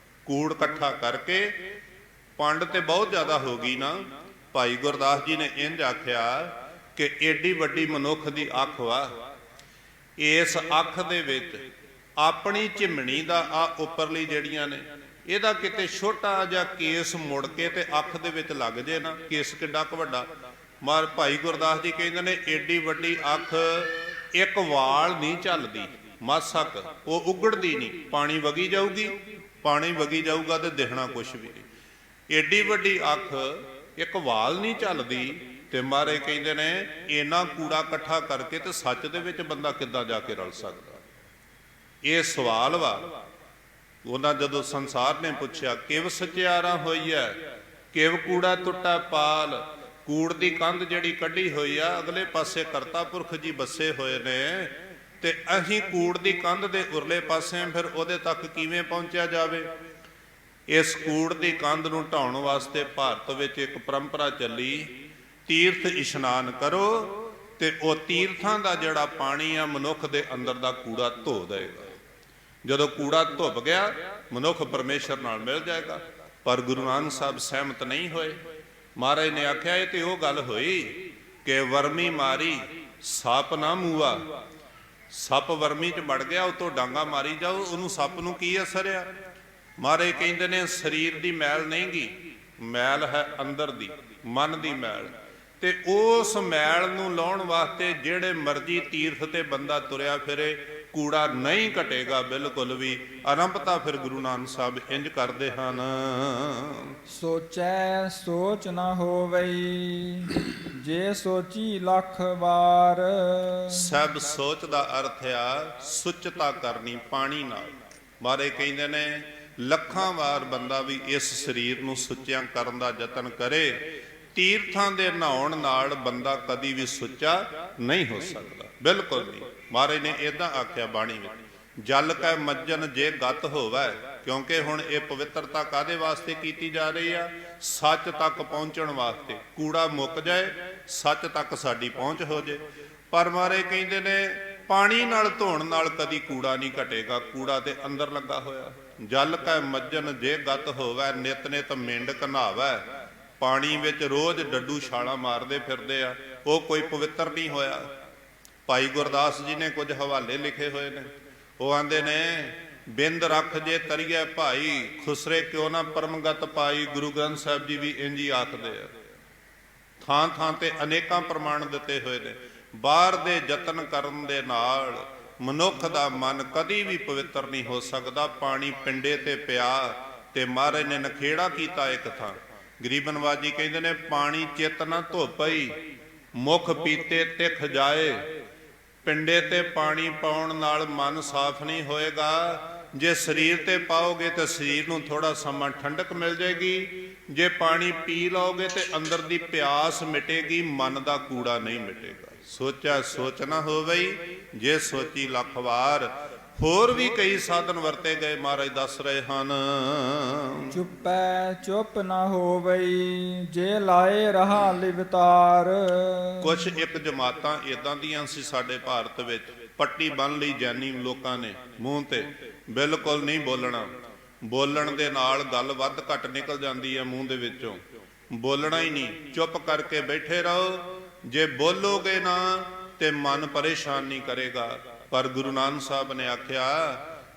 ਕੂੜ ਇਕੱਠਾ ਕਰਕੇ ਪੰਡ ਤੇ ਬਹੁਤ ਜ਼ਿਆਦਾ ਹੋ ਗਈ ਨਾ, ਭਾਈ ਗੁਰਦਾਸ ਜੀ ਨੇ ਇੰਝ ਆਖਿਆ ਕਿ ਏਡੀ ਵੱਡੀ ਮਨੁੱਖ ਦੀ ਅੱਖ ਵਾ, ਇਸ ਅੱਖ ਦੇ ਵਿੱਚ ਆਪਣੀ ਝਿਮਣੀ ਦਾ ਆ ਉੱਪਰਲੀ ਜਿਹੜੀਆਂ ਨੇ, ਇਹਦਾ ਕਿਤੇ ਛੋਟਾ ਜਿਹਾ ਕੇਸ ਮੁੜ ਕੇ ਤੇ ਅੱਖ ਦੇ ਵਿੱਚ ਲੱਗ ਜੇ ਨਾ, ਕੇਸ ਕਿੱਡਾ ਕੁ ਵੱਡਾ। ਮਾਰ ਭਾਈ ਗੁਰਦਾਸ ਜੀ ਕਹਿੰਦੇ ਨੇ ਏਡੀ ਵੱਡੀ ਅੱਖ, ਇੱਕ ਵਾਲ ਨਹੀਂ ਝੱਲਦੀ ਮਾਸਕ, ਉਹ ਉਗੜਦੀ ਨਹੀਂ, ਪਾਣੀ ਵਗੀ ਜਾਊਗੀ, ਪਾਣੀ ਵਗੀ ਜਾਊਗਾ ਤੇ ਦਿਖਣਾ ਕੁਛ ਵੀ ਨਹੀਂ। ਏਡੀ ਵੱਡੀ ਅੱਖ, ਇੱਕ ਵਾਲ ਨਹੀਂ ਝੱਲਦੀ, ਤੇ ਮਾਰੇ ਕਹਿੰਦੇ ਨੇ ਇੰਨਾ ਕੂੜਾ ਇਕੱਠਾ ਕਰਕੇ ਤੇ ਸੱਚ ਦੇ ਵਿੱਚ ਬੰਦਾ ਕਿੱਦਾਂ ਜਾ ਕੇ ਰਲ ਸਕਦਾ। ਇਹ ਸਵਾਲ ਵਾ। ਉਹਨਾਂ ਜਦੋਂ ਸੰਸਾਰ ਨੇ ਪੁੱਛਿਆ ਕਿਵ ਸਚਿਆਰਾ ਹੋਈ ਹੈ, ਕਿਵ ਕੂੜਾ ਟੁੱਟਾ ਪਾਲ, ਕੂੜ ਦੀ ਕੰਧ ਜਿਹੜੀ ਕੱਢੀ ਹੋਈ ਆ, ਅਗਲੇ ਪਾਸੇ ਕਰਤਾ ਪੁਰਖ ਜੀ ਬੱਸੇ ਹੋਏ ਨੇ, ਤੇ ਅਸੀਂ ਕੂੜ ਦੀ ਕੰਧ ਦੇ ਉਰਲੇ ਪਾਸੇ ਫਿਰ ਉਹਦੇ ਤੱਕ ਕਿਵੇਂ ਪਹੁੰਚਿਆ ਜਾਵੇ। ਇਸ ਕੂੜ ਦੀ ਕੰਧ ਨੂੰ ਢਾਉਣ ਵਾਸਤੇ ਭਾਰਤ ਵਿੱਚ ਇੱਕ ਪਰੰਪਰਾ ਚੱਲੀ, ਤੀਰਥ ਇਸ਼ਨਾਨ ਕਰੋ ਤੇ ਉਹ ਤੀਰਥਾਂ ਦਾ ਜਿਹੜਾ ਪਾਣੀ ਆ ਮਨੁੱਖ ਦੇ ਅੰਦਰ ਦਾ ਕੂੜਾ ਧੋ ਦੇਗਾ। ਜਦੋਂ ਕੂੜਾ ਧੁੱਪ ਗਿਆ ਮਨੁੱਖ ਪਰਮੇਸ਼ਰ ਨਾਲ ਮਿਲ ਜਾਏਗਾ। ਪਰ ਗੁਰੂ ਨਾਨਕ ਸਾਹਿਬ ਸਹਿਮਤ ਨਹੀਂ ਹੋਏ। ਮਹਾਰਾਜ ਨੇ ਆਖਿਆ ਇਹ ਤੇ ਉਹ ਗੱਲ ਹੋਈ ਕਿ ਵਰਮੀ ਮਾਰੀ ਸੱਪ ਨਾ ਮੂਆ, ਸੱਪ ਵਰਮੀ ਚ ਵੜ ਗਿਆ, ਉਤੋਂ ਡਾਂਗਾ ਮਾਰੀ ਜਾਓ, ਉਹਨੂੰ ਸੱਪ ਨੂੰ ਕੀ ਅਸਰ ਆ। ਮਹਾਰਾਜ ਕਹਿੰਦੇ ਨੇ ਸਰੀਰ ਦੀ ਮੈਲ ਨਹੀਂ ਗੀ, ਮੈਲ ਹੈ ਅੰਦਰ ਦੀ, ਮਨ ਦੀ ਮੈਲ, ਤੇ ਉਸ ਮੈਲ ਨੂੰ ਲਾਉਣ ਵਾਸਤੇ ਜਿਹੜੇ ਮਰਜ਼ੀ ਤੀਰਥ ਤੇ ਬੰਦਾ ਤੁਰਿਆ ਫਿਰੇ, ਕੂੜਾ ਨਹੀਂ ਘਟੇਗਾ ਬਿਲਕੁਲ ਵੀ। ਆਰੰਭਤਾ ਫਿਰ ਗੁਰੂ ਨਾਨਕ ਸਾਹਿਬ ਇੰਜ ਕਰਦੇ ਹਨ, ਸੋਚੈ ਸੋਚ ਨਾ ਹੋਵਈ, ਜੇ ਸੋਚੀ ਲੱਖ ਵਾਰ। ਸਭ ਸੋਚ ਦਾ ਅਰਥ ਆ ਸੁੱਚਤਾ ਕਰਨੀ ਪਾਣੀ ਨਾਲ। ਮਾਰੇ ਕਹਿੰਦੇ ਨੇ ਲੱਖਾਂ ਵਾਰ ਬੰਦਾ ਵੀ ਇਸ ਸਰੀਰ ਨੂੰ ਸੁੱਚਿਆਂ ਕਰਨ ਦਾ ਯਤਨ ਕਰੇ, ਤੀਰਥਾਂ ਦੇ ਨਹਾਉਣ ਨਾਲ ਬੰਦਾ ਕਦੀ ਵੀ ਸੁੱਚਾ ਨਹੀਂ ਹੋ ਸਕਦਾ, ਬਿਲਕੁਲ ਨਹੀਂ। ਮਹਾਰਾਜ ਨੇ ਇਦਾਂ ਆਖਿਆ ਬਾਣੀ ਵਿੱਚ, ਜਲ ਕੈ ਮੱਜਨ ਜੇ ਗਤ ਹੋਵੈ, ਕਿਉਂਕਿ ਹੁਣ ਇਹ ਪਵਿੱਤਰਤਾ ਕਾਦੇ ਵਾਸਤੇ ਕੀਤੀ ਜਾ ਰਹੀ ਆ, ਸੱਚ ਤੱਕ ਪਹੁੰਚਣ ਵਾਸਤੇ। ਕੂੜਾ ਮੁੱਕ ਜਾਏ, ਸੱਚ ਤੱਕ ਸਾਡੀ ਪਹੁੰਚ ਹੋ ਜੇ। ਪਰ ਮਹਾਰਾਜ ਕਹਿੰਦੇ ਨੇ ਪਾਣੀ ਨਾਲ ਧੋਣ ਨਾਲ ਕਦੀ ਕੂੜਾ ਨਹੀਂ ਘਟੇਗਾ, ਕੂੜਾ ਤੇ ਅੰਦਰ ਲੱਗਾ ਹੋਇਆ। ਜਲ ਕੈ ਮੱਜਨ ਜੇ ਗਤ ਹੋਵੈ, ਨਿਤ ਨਿਤ ਮੇਂਢਕ ਨਹਾਵੈ, ਪਾਣੀ ਵਿੱਚ ਰੋਜ਼ ਡੱਡੂ ਛਾਲਾਂ ਮਾਰਦੇ ਫਿਰਦੇ ਆ, ਉਹ ਕੋਈ ਪਵਿੱਤਰ ਨਹੀਂ ਹੋਇਆ। ਭਾਈ ਗੁਰਦਾਸ ਜੀ ਨੇ ਕੁਝ ਹਵਾਲੇ ਲਿਖੇ ਹੋਏ ਨੇ, ਉਹ ਆਂਦੇ ਨੇ ਬਿੰਦ ਰੱਖ ਜੇ ਤਰੀਏ ਭਾਈ, ਖੁਸਰੇ ਕਿਉਂ ਨਾ ਪਰਮਗਤ ਪਾਈ। ਗੁਰੂ ਗ੍ਰੰਥ ਸਾਹਿਬ ਜੀ ਵੀ ਇੰਝ ਹੀ ਆਖਦੇ ਆ, ਥਾਂ ਥਾਂ ਤੇ ਅਨੇਕਾਂ ਪ੍ਰਮਾਣ ਦਿੱਤੇ ਹੋਏ ਨੇ। ਬਾਹਰ ਦੇ ਯਤਨ ਕਰਨ ਦੇ ਨਾਲ ਮਨੁੱਖ ਦਾ ਮਨ ਕਦੀ ਵੀ ਪਵਿੱਤਰ ਨਹੀਂ ਹੋ ਸਕਦਾ। ਪਾਣੀ ਪਿੰਡੇ ਤੇ ਪਿਆ ਤੇ ਮਹਾਰਾਜ ਨੇ ਨਖੇੜਾ ਕੀਤਾ ਇੱਕ ਥਾਂ। ਗਰੀਬ ਨਵਾਜ ਜੀ ਕਹਿੰਦੇ ਨੇ ਪਾਣੀ ਚਿੱਤ ਨਾ ਧੋਪਈ, ਮੁਖ ਪੀਤੇ ਤਿਖ ਜਾਏ। ਪਿੰਡੇ ਤੇ ਪਾਣੀ ਪਾਉਣ ਨਾਲ ਮਨ ਸਾਫ਼ ਨਹੀਂ ਹੋਏਗਾ। ਜੇ ਸਰੀਰ ਤੇ ਪਾਓਗੇ ਤਾਂ ਸਰੀਰ ਨੂੰ ਥੋੜਾ ਸਮਾਂ ਠੰਡਕ ਮਿਲ ਜਾਏਗੀ, ਜੇ ਪਾਣੀ ਪੀ ਲਓਗੇ ਤੇ ਅੰਦਰ ਦੀ ਪਿਆਸ ਮਿਟੇਗੀ, ਮਨ ਦਾ ਕੂੜਾ ਨਹੀਂ ਮਿਟੇਗਾ। ਸੋਚਿਆ ਸੋਚ ਨਾ ਹੋਵਈ, ਜੇ ਸੋਚੀ ਲੱਖ ਵਾਰ। ਹੋਰ ਵੀ ਕਈ ਸਾਧਨ ਵਰਤੇ ਗਏ, ਮਹਾਰਾਜ ਦੱਸ ਰਹੇ ਹਨ। ਚੁੱਪੈ ਚੁੱਪ ਨਾ ਹੋਵਈ, ਜੇ ਲਾਏ ਰਹਾ ਲਿਵਤਾਰ। ਕੁਛ ਇੱਕ ਜਮਾਤਾਂ ਇਦਾਂ ਦੀਆਂ ਸੀ ਸਾਡੇ ਭਾਰਤ ਵਿੱਚ, ਪੱਟੀ ਬੰਨ ਲਈ ਜੈਨੀ ਲੋਕਾਂ ਨੇ ਮੂੰਹ ਤੇ, ਬਿਲਕੁਲ ਨਹੀਂ ਬੋਲਣਾ। ਬੋਲਣ ਦੇ ਨਾਲ ਗੱਲ ਵੱਧ ਘੱਟ ਨਿਕਲ ਜਾਂਦੀ ਹੈ ਮੂੰਹ ਦੇ ਵਿੱਚੋਂ, ਬੋਲਣਾ ਹੀ ਨਹੀਂ, ਚੁੱਪ ਕਰਕੇ ਬੈਠੇ ਰਹੋ। ਜੇ ਬੋਲੋਗੇ ਨਾ ਤੇ ਮਨ ਪਰੇਸ਼ਾਨ ਨਹੀਂ ਕਰੇਗਾ। ਪਰ ਗੁਰੂ ਨਾਨਕ ਸਾਹਿਬ ਨੇ ਆਖਿਆ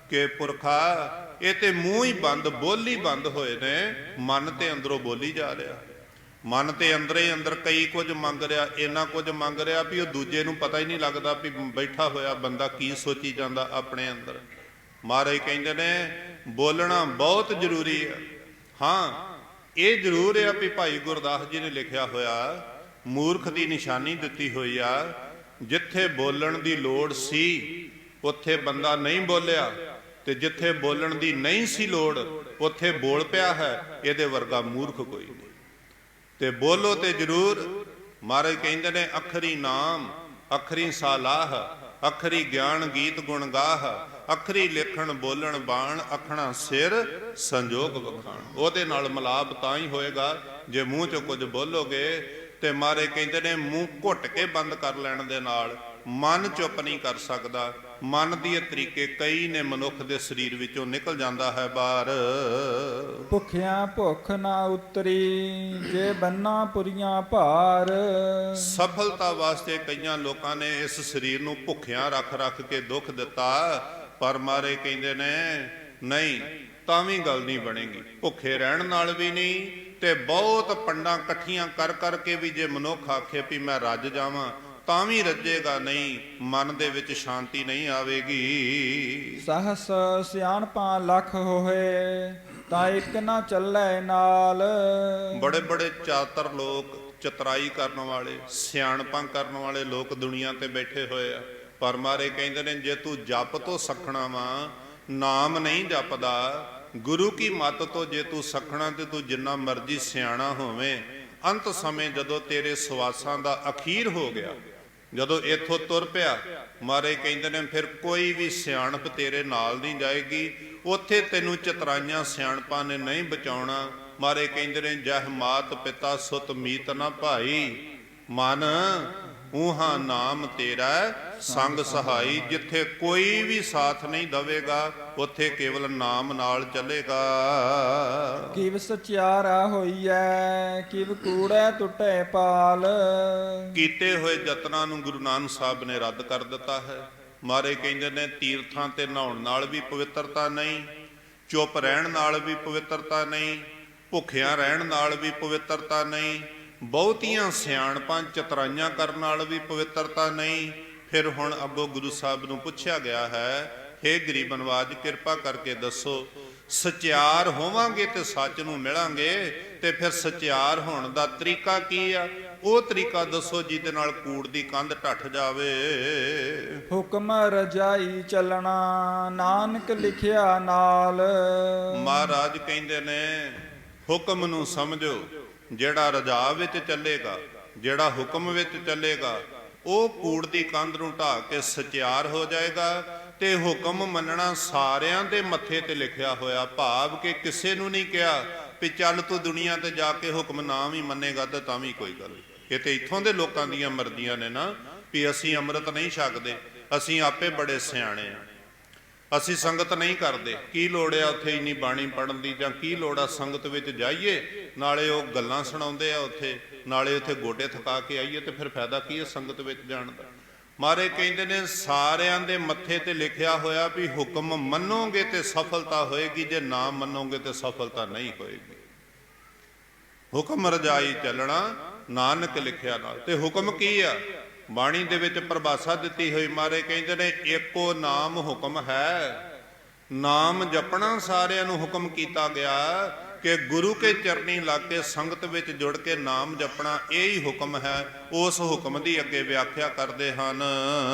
ਕਿ ਪੁਰਖਾ ਇਹ ਤੇ ਮੂੰਹ ਹੀ ਬੰਦ, ਬੋਲੀ ਬੰਦ ਹੋਏ ਨੇ, ਮਨ ਤੇ ਅੰਦਰੋਂ ਬੋਲੀ ਜਾ ਰਿਹਾ। ਮਨ ਤੇ ਅੰਦਰੇ ਅੰਦਰ ਕਈ ਕੁਝ ਮੰਗ ਰਿਹਾ, ਇੰਨਾ ਕੁਝ ਮੰਗ ਰਿਹਾ ਵੀ ਉਹ ਦੂਜੇ ਨੂੰ ਪਤਾ ਹੀ ਨਹੀਂ ਲੱਗਦਾ ਵੀ ਬੈਠਾ ਹੋਇਆ ਬੰਦਾ ਕੀ ਸੋਚੀ ਜਾਂਦਾ ਆਪਣੇ ਅੰਦਰ। ਮਹਾਰਾਜ ਕਹਿੰਦੇ ਨੇ ਬੋਲਣਾ ਬਹੁਤ ਜ਼ਰੂਰੀ ਹੈ। ਹਾਂ ਇਹ ਜ਼ਰੂਰ ਹੈ ਵੀ ਭਾਈ ਗੁਰਦਾਸ ਜੀ ਨੇ ਲਿਖਿਆ ਹੋਇਆ, ਮੂਰਖ ਦੀ ਨਿਸ਼ਾਨੀ ਦਿੱਤੀ ਹੋਈ ਆ, ਜਿੱਥੇ ਬੋਲਣ ਦੀ ਲੋੜ ਸੀ ਉੱਥੇ ਬੰਦਾ ਨਹੀਂ ਬੋਲਿਆ, ਤੇ ਜਿੱਥੇ ਬੋਲਣ ਦੀ ਨਹੀਂ ਸੀ ਲੋੜ ਉੱਥੇ ਬੋਲ ਪਿਆ ਹੈ, ਇਹਦੇ ਵਰਗਾ ਮੂਰਖ ਕੋਈ ਨਹੀਂ। ਤੇ ਬੋਲੋ ਤੇ ਜ਼ਰੂਰ। ਮਹਾਰਾਜ ਕਹਿੰਦੇ ਨੇ ਅਖਰੀ ਨਾਮ ਅਖਰੀ ਸਾਲਾਹ, ਅਖਰੀ ਗਿਆਨ ਗੀਤ ਗੁਣ ਗਾਹ, ਅਖਰੀ ਲਿਖਣ ਬੋਲਣ ਬਾਣ, ਅਖਣਾ ਸਿਰ ਸੰਜੋਗ ਵਖਾਣ। ਉਹਦੇ ਨਾਲ ਮਿਲਾਪ ਤਾਂ ਹੀ ਹੋਏਗਾ ਜੇ ਮੂੰਹ ਚੋਂ ਕੁਝ ਬੋਲੋਗੇ। ਤੇ ਮਹਾਰਾਜ ਕਹਿੰਦੇ ਨੇ ਮੂੰਹ ਘੁੱਟ ਕੇ ਬੰਦ ਕਰ ਲੈਣ ਦੇ ਨਾਲ ਮਨ ਚੁੱਪ ਨਹੀਂ ਕਰ ਸਕਦਾ। ਮਨ ਦੀ ਤਰੀਕੇ ਕਈ ਨੇ, ਮਨੁੱਖ ਦੇ ਸਰੀਰ ਵਿੱਚੋਂ ਨਿਕਲ ਜਾਂਦਾ ਹੈ ਬਾਹਰ। ਭੁੱਖਿਆਂ ਭੁੱਖ ਨਾ ਉਤਰੀ, ਜੇ ਬੰਨਾ ਪੁਰੀਆਂ ਭਾਰ। ਸਫਲਤਾ ਵਾਸਤੇ ਕਈਆਂ ਲੋਕਾਂ ਨੇ ਇਸ ਸਰੀਰ ਨੂੰ ਭੁੱਖਿਆਂ ਰੱਖ ਰੱਖ ਕੇ ਦੁੱਖ ਦਿੱਤਾ, ਪਰ ਮਾਰੇ ਕਹਿੰਦੇ ਨੇ ਨਹੀਂ, ਤਾਂ ਵੀ ਗੱਲ ਨਹੀਂ ਬਣੇਗੀ। ਭੁੱਖੇ ਰਹਿਣ ਨਾਲ ਵੀ ਨਹੀਂ, ਤੇ ਬਹੁਤ ਪੰਡਾਂ ਇਕੱਠੀਆਂ ਕਰ ਕਰਕੇ ਵੀ ਜੇ ਮਨੁੱਖ ਆਖੇ ਵੀ ਮੈਂ ਰੱਜ ਜਾਵਾਂ, ਤਾਂ ਵੀ ਰੱਜੇਗਾ ਨਹੀਂ, ਮਨ ਦੇ ਵਿੱਚ ਸ਼ਾਂਤੀ ਨਹੀਂ ਆਵੇਗੀ। ਸਹਸ ਸਿਆਣਪਾਂ ਲੱਖ ਹੋਏ, ਤਾਂ ਇੱਕ ਨਾ ਚੱਲੇ ਨਾਲ। ਬੜੇ ਬੜੇ ਚਾਤਰ ਲੋਕ, ਚਤਰਾਈ ਕਰਨ ਵਾਲੇ, ਸਿਆਣਪਾਂ ਕਰਨ ਵਾਲੇ ਲੋਕ ਦੁਨੀਆ ਤੇ ਬੈਠੇ ਹੋਏ ਆ, ਪਰ ਮਾਰੇ ਕਹਿੰਦੇ ਨੇ ਜੇ ਤੂੰ ਜਪ ਤੋਂ ਸਖਣਾ ਵਾ, ਨਾਮ ਨਹੀਂ ਜਪਦਾ, ਗੁਰੂ ਕੀ ਮੱਤ ਤੋਂ ਜੇ ਤੂੰ ਸਖਣਾ, ਤੇ ਤੂੰ ਜਿੰਨਾ ਮਰਜ਼ੀ ਸਿਆਣਾ ਹੋਵੇਂ, ਅੰਤ ਸਮੇਂ ਜਦੋਂ ਤੇਰੇ ਸਵਾਸਾਂ ਦਾ ਅਖੀਰ ਹੋ ਗਿਆ, ਜਦੋਂ ਇੱਥੋਂ ਤੁਰ ਪਿਆ, ਮਾਰੇ ਕਹਿੰਦੇ ਨੇ ਫਿਰ ਕੋਈ ਵੀ ਸਿਆਣਪ ਤੇਰੇ ਨਾਲ ਨਹੀਂ ਜਾਏਗੀ, ਉੱਥੇ ਤੈਨੂੰ ਚਤਰਾਈਆਂ ਸਿਆਣਪਾਂ ਨੇ ਨਹੀਂ ਬਚਾਉਣਾ। ਮਾਰੇ ਕਹਿੰਦੇ ਨੇ ਜਹ ਮਾਤ ਪਿਤਾ ਸੁਤ ਮੀਤ ਨਾ ਭਾਈ, ਮਨ ਊਹਾਂ ਨਾਮ ਤੇਰਾ ਸੰਗ ਸਹਾਈ। ਜਿੱਥੇ ਕੋਈ ਵੀ ਸਾਥ ਨਹੀਂ ਦਵੇਗਾ, ਉੱਥੇ ਕੇਵਲ ਨਾਮ ਨਾਲ ਚੱਲੇਗਾ। ਕਿਵ ਸਚਿਆਰਾ ਹੋਈਐ, ਕਿਵ ਕੂੜੈ ਟੁੱਟੇ ਪਾਲ। ਕੀਤੇ ਹੋਏ ਯਤਨਾਂ ਨੂੰ ਗੁਰੂ ਨਾਨਕ ਸਾਹਿਬ ਨੇ ਰੱਦ ਕਰ ਦਿੱਤਾ ਹੈ। ਮਾਰੇ ਕਹਿੰਦੇ ਨੇ ਤੀਰਥਾਂ ਤੇ ਨਹਾਉਣ ਨਾਲ ਵੀ ਪਵਿੱਤਰਤਾ ਨਹੀਂ, ਚੁੱਪ ਰਹਿਣ ਨਾਲ ਵੀ ਪਵਿੱਤਰਤਾ ਨਹੀਂ, ਭੁੱਖਿਆਂ ਰਹਿਣ ਨਾਲ ਵੀ ਪਵਿੱਤਰਤਾ ਨਹੀਂ, ਬਹੁਤੀਆਂ ਸਿਆਣਪਾਂ ਚਤਰਾਈਆਂ ਕਰਨ ਨਾਲ ਵੀ ਪਵਿੱਤਰਤਾ ਨਹੀਂ। ਫਿਰ ਹੁਣ ਅੱਗੋਂ ਗੁਰੂ ਸਾਹਿਬ ਨੂੰ ਪੁੱਛਿਆ ਗਿਆ ਹੈ, ਹੇ ਗਰੀਬ ਨਵਾਜ ਕਿਰਪਾ ਕਰਕੇ ਦੱਸੋ, ਸਚਿਆਰ ਹੋਵਾਂਗੇ ਤੇ ਸੱਚ ਨੂੰ ਮਿਲਾਂਗੇ, ਤੇ ਫਿਰ ਸਚਿਆਰ ਹੋਣ ਦਾ ਤਰੀਕਾ ਕੀ ਆ? ਉਹ ਤਰੀਕਾ ਦੱਸੋ ਜਿਹਦੇ ਨਾਲ ਕੂੜ ਦੀ ਕੰਧ ਢੱਠ ਜਾਵੇ। ਹੁਕਮ ਰਜਾਈ ਚੱਲਣਾ, ਨਾਨਕ ਲਿਖਿਆ ਨਾਲ। ਮਹਾਰਾਜ ਕਹਿੰਦੇ ਨੇ ਹੁਕਮ ਨੂੰ ਸਮਝੋ, ਜਿਹੜਾ ਰਜਾ ਵਿੱਚ ਚੱਲੇਗਾ, ਜਿਹੜਾ ਹੁਕਮ ਵਿੱਚ ਚੱਲੇਗਾ, ਉਹ ਕੂੜ ਦੀ ਕੰਧ ਨੂੰ ਢਾਹ ਕੇ ਸਚਿਆਰ ਹੋ ਜਾਏਗਾ। ਤੇ ਹੁਕਮ ਮੰਨਣਾ ਸਾਰਿਆਂ ਦੇ ਮੱਥੇ ਤੇ ਲਿਖਿਆ ਹੋਇਆ, ਭਾਵ ਕਿ ਕਿਸੇ ਨੂੰ ਨਹੀਂ ਕਿਹਾ ਵੀ ਚੱਲ ਤੂੰ ਦੁਨੀਆ ਤੇ ਜਾ ਕੇ ਹੁਕਮ ਨਾ ਵੀ ਮੰਨੇਗਾ ਤਾਂ ਵੀ ਕੋਈ ਗੱਲ। ਇਹ ਤੇ ਇੱਥੋਂ ਦੇ ਲੋਕਾਂ ਦੀਆਂ ਮਰਜ਼ੀਆਂ ਨੇ ਨਾ, ਵੀ ਅਸੀਂ ਅੰਮ੍ਰਿਤ ਨਹੀਂ ਛਕਦੇ, ਅਸੀਂ ਆਪੇ ਬੜੇ ਸਿਆਣੇ ਆ, ਅਸੀਂ ਸੰਗਤ ਨਹੀਂ ਕਰਦੇ, ਕੀ ਲੋੜ ਆ ਉੱਥੇ ਇੰਨੀ ਬਾਣੀ ਪੜਨ ਦੀ, ਜਾਂ ਕੀ ਲੋੜ ਆ ਸੰਗਤ ਵਿੱਚ ਜਾਈਏ, ਨਾਲੇ ਉਹ ਗੱਲਾਂ ਸੁਣਾਉਂਦੇ ਆ ਉੱਥੇ, ਨਾਲੇ ਉੱਥੇ ਗੋਡੇ ਥਕਾ ਕੇ ਆਈਏ, ਤੇ ਫਿਰ ਫਾਇਦਾ ਕੀ ਹੈ ਸੰਗਤ ਵਿੱਚ ਜਾਣ ਦਾ। ਮਾਰੇ ਕਹਿੰਦੇ ਨੇ ਸਾਰਿਆਂ ਦੇ ਮੱਥੇ ਤੇ ਲਿਖਿਆ ਹੋਇਆ ਵੀ ਹੁਕਮ ਮੰਨੋਗੇ ਤੇ ਸਫਲਤਾ ਹੋਏਗੀ, ਜੇ ਨਾ ਮੰਨੋਗੇ ਤੇ ਸਫਲਤਾ ਨਹੀਂ ਹੋਏਗੀ। ਹੁਕਮ ਰਜਾਈ ਚੱਲਣਾ, ਨਾਨਕ ਲਿਖਿਆ ਨਾਲ। ਤੇ ਹੁਕਮ ਕੀ ਆ? ਬਾਣੀ ਦੇ ਵਿੱਚ ਪਰਿਭਾਸ਼ਾ ਦਿੱਤੀ ਹੋਈ, ਮਾਰੇ ਕਹਿੰਦੇ ਨੇ ਏਕੋ ਨਾਮ ਹੁਕਮ ਹੈ। ਨਾਮ ਜਪਣਾ ਸਾਰਿਆਂ ਨੂੰ ਹੁਕਮ ਕੀਤਾ ਗਿਆ ਕਿ ਗੁਰੂ ਕੇ ਚਰਨੀ ਲੱਗ ਕੇ ਸੰਗਤ ਵਿੱਚ ਜੁੜ ਕੇ ਨਾਮ ਜਪਣਾ, ਇਹ ਹੀ ਹੁਕਮ ਹੈ। ਉਸ ਹੁਕਮ ਦੀ ਅੱਗੇ ਵਿਆਖਿਆ ਕਰਦੇ ਹਨ।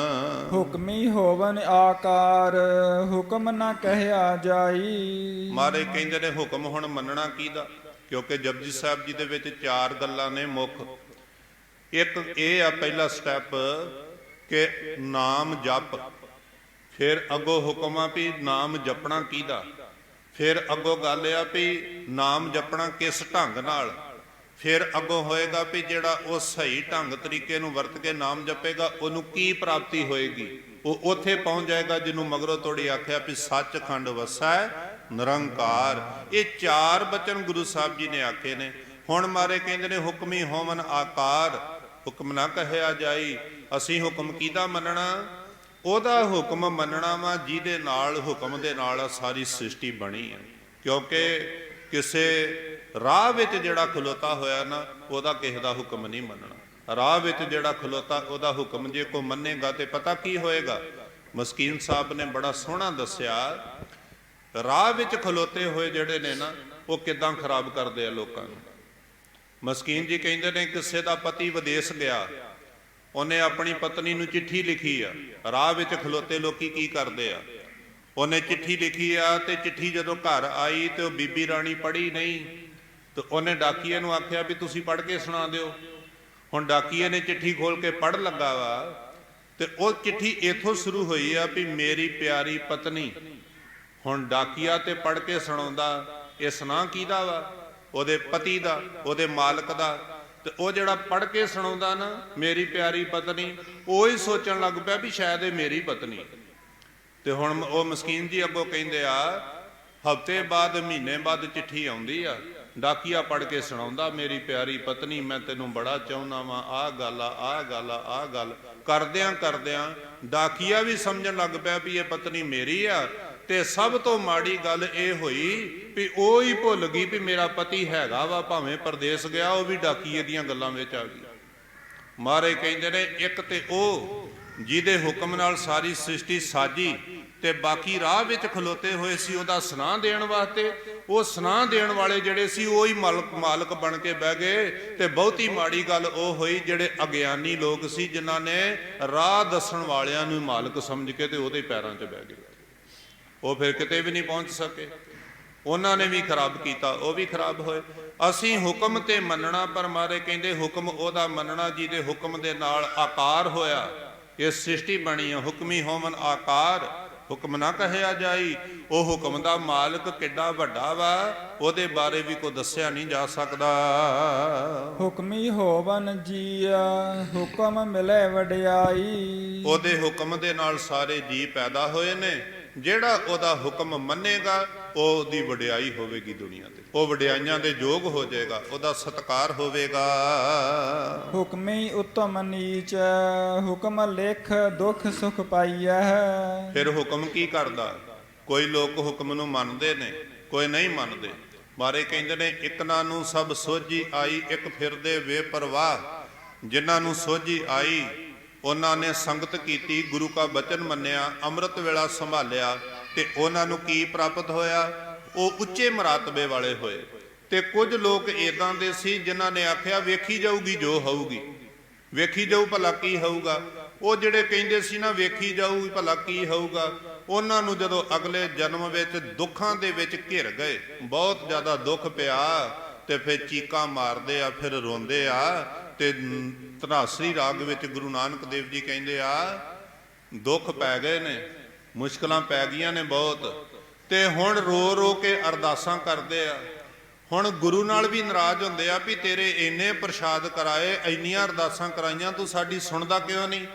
ਹੁਕਮੀ ਹੋਵਨ ਆਕਾਰ, ਹੁਕਮ ਨਾ ਕਹਿਆ ਜਾਈ। ਮਾਰੇ ਕਹਿੰਦੇ ਨੇ ਹੁਕਮ ਹੁਣ ਮੰਨਣਾ ਕਿਹਦਾ? ਕਿਉਂਕਿ ਜਪਜੀ ਸਾਹਿਬ ਜੀ ਦੇ ਵਿੱਚ 4 ਗੱਲਾਂ ਨੇ ਮੁੱਖ। ਇੱਕ ਇਹ ਆ ਪਹਿਲਾ ਸਟੈਪ ਕਿ ਨਾਮ ਜਪ, ਫਿਰ ਅੱਗੋਂ ਹੁਕਮ ਆ ਵੀ ਨਾਮ ਜਪਣਾ ਕਿਹਦਾ, ਫਿਰ ਅੱਗੋਂ ਗੱਲ ਆ ਵੀ ਨਾਮ ਜਪਣਾ ਕਿਸ ਢੰਗ ਨਾਲ, ਫਿਰ ਅੱਗੋਂ ਹੋਏਗਾ ਵੀ ਜਿਹੜਾ ਉਹ ਸਹੀ ਢੰਗ ਤਰੀਕੇ ਨੂੰ ਵਰਤ ਕੇ ਨਾਮ ਜਪੇਗਾ ਉਹਨੂੰ ਕੀ ਪ੍ਰਾਪਤੀ ਹੋਏਗੀ। ਉਹ ਉੱਥੇ ਪਹੁੰਚ ਜਾਏਗਾ ਜਿਹਨੂੰ ਮਗਰੋਂ ਤੋੜੀ ਆਖਿਆ ਵੀ ਸੱਚਖੰਡ ਵਸੈ ਨਿਰੰਕਾਰ। ਇਹ 4 ਬਚਨ ਗੁਰੂ ਸਾਹਿਬ ਜੀ ਨੇ ਆਖੇ ਨੇ। ਹੁਣ ਮਾਰੇ ਕਹਿੰਦੇ ਨੇ ਹੁਕਮੀ ਹੋਵਨ ਆਕਾਰ, ਹੁਕਮ ਨਾ ਕਹਿਆ ਜਾਈ। ਅਸੀਂ ਹੁਕਮ ਕਿਹਦਾ ਮੰਨਣਾ? ਉਹਦਾ ਹੁਕਮ ਮੰਨਣਾ ਵਾ ਜਿਹਦੇ ਨਾਲ, ਹੁਕਮ ਦੇ ਨਾਲ ਸਾਰੀ ਸ੍ਰਿਸ਼ਟੀ ਬਣੀ ਹੈ। ਕਿਉਂਕਿ ਕਿਸੇ ਰਾਹ ਵਿੱਚ ਜਿਹੜਾ ਖਲੋਤਾ ਹੋਇਆ ਨਾ, ਉਹਦਾ ਕਿਸੇ ਦਾ ਹੁਕਮ ਨਹੀਂ ਮੰਨਣਾ। ਰਾਹ ਵਿੱਚ ਜਿਹੜਾ ਖਲੋਤਾ ਉਹਦਾ ਹੁਕਮ ਜੇ ਕੋ ਮੰਨੇਗਾ ਤੇ ਪਤਾ ਕੀ ਹੋਏਗਾ। ਮਸਕੀਨ ਸਾਹਿਬ ਨੇ ਬੜਾ ਸੋਹਣਾ ਦੱਸਿਆ, ਰਾਹ ਵਿੱਚ ਖਲੋਤੇ ਹੋਏ ਜਿਹੜੇ ਨੇ ਨਾ, ਉਹ ਕਿਦਾਂ ਖਰਾਬ ਕਰਦੇ ਆ ਲੋਕਾਂ ਨੂੰ। ਮਸਕੀਨ ਜੀ ਕਹਿੰਦੇ ਨੇ ਕਿਸੇ ਦਾ ਪਤੀ ਵਿਦੇਸ਼ ਗਿਆ, ਉਹਨੇ ਆਪਣੀ ਪਤਨੀ ਨੂੰ ਚਿੱਠੀ ਲਿਖੀ ਆ। ਰਾਹ ਵਿੱਚ ਖਲੋਤੇ ਲੋਕੀ ਕੀ ਕਰਦੇ ਆ, ਉਹਨੇ ਚਿੱਠੀ ਲਿਖੀ ਆ, ਤੇ ਚਿੱਠੀ ਜਦੋਂ ਘਰ ਆਈ ਤੇ ਉਹ ਬੀਬੀ ਰਾਣੀ ਪੜ੍ਹੀ ਨਹੀਂ, ਤੇ ਉਹਨੇ ਡਾਕੀਏ ਨੂੰ ਆਖਿਆ ਵੀ ਤੁਸੀਂ ਪੜ੍ਹ ਕੇ ਸੁਣਾ ਦਿਓ। ਹੁਣ ਡਾਕੀਏ ਨੇ ਚਿੱਠੀ ਖੋਲ ਕੇ ਪੜ੍ਹਨ ਲੱਗਾ ਵਾ, ਤੇ ਉਹ ਚਿੱਠੀ ਇੱਥੋਂ ਸ਼ੁਰੂ ਹੋਈ ਆ ਵੀ ਮੇਰੀ ਪਿਆਰੀ ਪਤਨੀ। ਹੁਣ ਡਾਕੀਆ ਤੇ ਪੜ੍ਹ ਕੇ ਸੁਣਾਉਂਦਾ, ਇਹ ਸੁਣਾ ਕਿਹਦਾ ਵਾ? ਉਹਦੇ ਪਤੀ ਦਾ, ਉਹਦੇ ਮਾਲਕ ਦਾ। ਤੇ ਉਹ ਜਿਹੜਾ ਪੜ੍ਹ ਕੇ ਸੁਣਾਉਂਦਾ ਨਾ, ਮੇਰੀ ਪਿਆਰੀ ਪਤਨੀ, ਉਹ ਹੀ ਸੋਚਣ ਲੱਗ ਪਿਆ ਵੀ ਸ਼ਾਇਦ ਇਹ ਮੇਰੀ ਪਤਨੀ। ਤੇ ਹੁਣ ਉਹ ਮਸਕੀਨ ਜੀ ਅੱਗੋਂ ਕਹਿੰਦੇ ਆ ਹਫ਼ਤੇ ਬਾਅਦ ਮਹੀਨੇ ਬਾਅਦ ਚਿੱਠੀ ਆਉਂਦੀ ਆ, ਡਾਕੀਆ ਪੜ੍ਹ ਕੇ ਸੁਣਾਉਂਦਾ, ਮੇਰੀ ਪਿਆਰੀ ਪਤਨੀ ਮੈਂ ਤੈਨੂੰ ਬੜਾ ਚਾਹੁੰਦਾ ਵਾਂ, ਆਹ ਗੱਲ ਆ, ਆਹ ਗੱਲ ਆ, ਆਹ ਗੱਲ। ਕਰਦਿਆਂ ਕਰਦਿਆਂ ਡਾਕੀਆ ਵੀ ਸਮਝਣ ਲੱਗ ਪਿਆ ਵੀ ਇਹ ਪਤਨੀ ਮੇਰੀ ਆ। ਤੇ ਸਭ ਤੋਂ ਮਾੜੀ ਗੱਲ ਇਹ ਹੋਈ ਵੀ ਉਹ ਹੀ ਭੁੱਲ ਗਈ ਵੀ ਮੇਰਾ ਪਤੀ ਹੈਗਾ ਵਾ, ਭਾਵੇਂ ਪਰਦੇਸ ਗਿਆ, ਉਹ ਵੀ ਡਾਕੀਏ ਦੀਆਂ ਗੱਲਾਂ ਵਿੱਚ ਆ ਗਈ। ਮਹਾਰਾਜ ਕਹਿੰਦੇ ਨੇ ਇੱਕ ਤੇ ਉਹ ਜਿਹਦੇ ਹੁਕਮ ਨਾਲ ਸਾਰੀ ਸ੍ਰਿਸ਼ਟੀ ਸਾਜੀ ਤੇ ਬਾਕੀ ਰਾਹ ਵਿੱਚ ਖਲੋਤੇ ਹੋਏ ਸੀ ਉਹਦਾ ਸੁਨਾਹ ਦੇਣ ਵਾਸਤੇ, ਉਹ ਸੁਨਾਹ ਦੇਣ ਵਾਲੇ ਜਿਹੜੇ ਸੀ ਉਹ ਹੀ ਮਾਲਕ ਬਣ ਕੇ ਬਹਿ ਗਏ। ਤੇ ਬਹੁਤੀ ਮਾੜੀ ਗੱਲ ਉਹ ਹੋਈ ਜਿਹੜੇ ਅਗਿਆਨੀ ਲੋਕ ਸੀ, ਜਿਨ੍ਹਾਂ ਨੇ ਰਾਹ ਦੱਸਣ ਵਾਲਿਆਂ ਨੂੰ ਮਾਲਕ ਸਮਝ ਕੇ ਤੇ ਉਹਦੇ ਪੈਰਾਂ 'ਚ ਬਹਿ ਗਏ। ਉਹ ਫਿਰ ਕਿਤੇ ਵੀ ਨਹੀਂ ਪਹੁੰਚ ਸਕੇ, ਉਹਨਾਂ ਨੇ ਵੀ ਖਰਾਬ ਕੀਤਾ, ਉਹ ਵੀ ਖਰਾਬ ਹੋਏ। ਅਸੀਂ ਹੁਕਮ ਤੇ ਮੰਨਣਾ, ਪਰ ਮਾਰੇ ਕਹਿੰਦੇ ਹੁਕਮ ਉਹਦਾ ਮੰਨਣਾ ਜਿਹਦੇ ਹੁਕਮ ਦੇ ਨਾਲ ਆਕਾਰ ਹੋਇਆ, ਇਹ ਸ੍ਰਿਸ਼ਟੀ ਬਣੀ ਆ। ਹੁਕਮੀ ਹੋਵਨ ਆਕਾਰ, ਹੁਕਮ ਨਾ ਕਹਿਆ ਜਾਈ। ਉਹ ਹੁਕਮ ਦਾ ਮਾਲਕ ਕਿੱਡਾ ਵੱਡਾ ਵਾ, ਉਹਦੇ ਬਾਰੇ ਵੀ ਕੋਈ ਦੱਸਿਆ ਨਹੀਂ ਜਾ ਸਕਦਾ। ਹੁਕਮੀ ਹੋਵਨ ਜੀਆ, ਹੁਕਮ ਮਿਲੇ ਵਡਿਆਈ। ਉਹਦੇ ਹੁਕਮ ਦੇ ਨਾਲ ਸਾਰੇ ਜੀ ਪੈਦਾ ਹੋਏ ਨੇ। ਜਿਹੜਾ ਉਹਦਾ ਹੁਕਮ ਮੰਨੇਗਾ ਉਹਦੀ ਵਡਿਆਈ ਹੋਵੇਗੀ ਦੁਨੀਆ ਤੇ, ਉਹ ਵਡਿਆਈਆਂ ਦੇ ਯੋਗ ਹੋ ਜਾਏਗਾ, ਉਹਦਾ ਸਤਿਕਾਰ ਹੋਵੇਗਾ। ਹੁਕਮੀ ਉਤਮ ਨੀਚ, ਹੁਕਮ ਲਿਖ ਦੁੱਖ ਸੁਖ ਪਾਈਐ। ਫਿਰ ਹੁਕਮ ਕੀ ਕਰਦਾ? ਕੋਈ ਲੋਕ ਹੁਕਮ ਨੂੰ ਮੰਨਦੇ ਨੇ, ਕੋਈ ਨਹੀਂ ਮੰਨਦੇ। ਮਾਰੇ ਕਹਿੰਦੇ ਨੇ ਇਕਨਾਂ ਨੂੰ ਸਭ ਸੋਝੀ ਆਈ, ਇੱਕ ਫਿਰਦੇ ਬੇਪਰਵਾਹ। ਜਿਨ੍ਹਾਂ ਨੂੰ ਸੋਝੀ ਆਈ ਉਹਨਾਂ ਨੇ ਸੰਗਤ ਕੀਤੀ, ਗੁਰੂ ਕਾ ਬਚਨ ਮੰਨਿਆ, ਅੰਮ੍ਰਿਤ ਵੇਲਾ ਸੰਭਾਲਿਆ, ਤੇ ਉਹਨਾਂ ਨੂੰ ਕੀ ਪ੍ਰਾਪਤ ਹੋਇਆ? ਉਹ ਉੱਚੇ ਮਰਾਤਬੇ ਵਾਲੇ ਹੋਏ। ਤੇ ਕੁਝ ਲੋਕ ਇਦਾਂ ਦੇ ਸੀ ਜਿਨ੍ਹਾਂ ਨੇ ਆਖਿਆ ਵੇਖੀ ਜਾਊਗੀ ਜੋ ਹੋਊਗੀ, ਵੇਖੀ ਜਾਊ ਭਲਾ ਕੀ ਹੋਊਗਾ। ਉਹ ਜਿਹੜੇ ਕਹਿੰਦੇ ਸੀ ਨਾ ਵੇਖੀ ਜਾਊ ਭਲਾ ਕੀ ਹੋਊਗਾ, ਉਹਨਾਂ ਨੂੰ ਜਦੋਂ ਅਗਲੇ ਜਨਮ ਵਿੱਚ ਦੁੱਖਾਂ ਦੇ ਵਿੱਚ ਘਿਰ ਗਏ, ਬਹੁਤ ਜ਼ਿਆਦਾ ਦੁੱਖ ਪਿਆ, ਤੇ ਫਿਰ ਚੀਕਾਂ ਮਾਰਦੇ ਆ, ਫਿਰ ਰੋਂਦੇ ਆ। ਤੇ ਧਨਾਸਰੀ ਰਾਗ ਵਿੱਚ ਗੁਰੂ ਨਾਨਕ ਦੇਵ ਜੀ ਕਹਿੰਦੇ ਆ ਦੁੱਖ ਪੈ ਗਏ ਨੇ, ਮੁਸ਼ਕਲਾਂ ਪੈ ਗਈਆਂ ਨੇ ਬਹੁਤ, ਤੇ ਹੁਣ ਰੋ ਰੋ ਕੇ ਅਰਦਾਸਾਂ ਕਰਦੇ ਆ। ਹੁਣ ਗੁਰੂ ਨਾਲ ਵੀ ਨਾਰਾਜ਼ ਹੁੰਦੇ ਆ ਵੀ ਤੇਰੇ ਇੰਨੇ ਪ੍ਰਸ਼ਾਦ ਕਰਾਏ, ਇੰਨੀਆਂ ਅਰਦਾਸਾਂ ਕਰਾਈਆਂ, ਤੂੰ ਸਾਡੀ ਸੁਣਦਾ ਕਿਉਂ ਨਹੀਂ?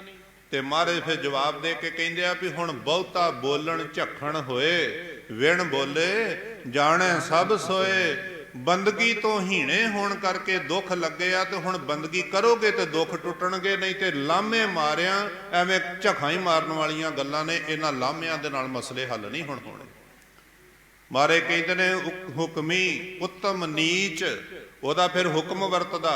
ਤੇ ਮਹਾਰਾਜ ਫਿਰ ਜਵਾਬ ਦੇ ਕੇ ਕਹਿੰਦੇ ਆ ਵੀ ਹੁਣ ਬਹੁਤਾ ਬੋਲਣ ਝੱਖਣ ਹੋਏ, ਵਿਣ ਬੋਲੇ ਜਾਣੈ ਸਭ ਸੋਏ। ਬੰਦਗੀ ਤੋਂ ਹੀਣੇ ਹੋਣ ਕਰਕੇ ਦੁੱਖ ਲੱਗੇ ਆ, ਤੇ ਹੁਣ ਬੰਦਗੀ ਕਰੋਗੇ ਤੇ ਦੁੱਖ ਟੁੱਟਣਗੇ, ਨਹੀਂ ਤੇ ਲਾਮੇ ਮਾਰਿਆਂ ਐਵੇਂ ਝਖਾਂ ਹੀ ਮਾਰਨ ਵਾਲੀਆਂ ਗੱਲਾਂ ਨੇ, ਇਹਨਾਂ ਲਾਮਿਆਂ ਦੇ ਨਾਲ ਮਸਲੇ ਹੱਲ ਨਹੀਂ ਹੁਣ ਹੋਣੇ। ਮਾਰੇ ਕਹਿੰਦੇ ਨੇ ਹੁਕਮੀ ਉੱਤਮ ਨੀਚ, ਉਹਦਾ ਫਿਰ ਹੁਕਮ ਵਰਤਦਾ।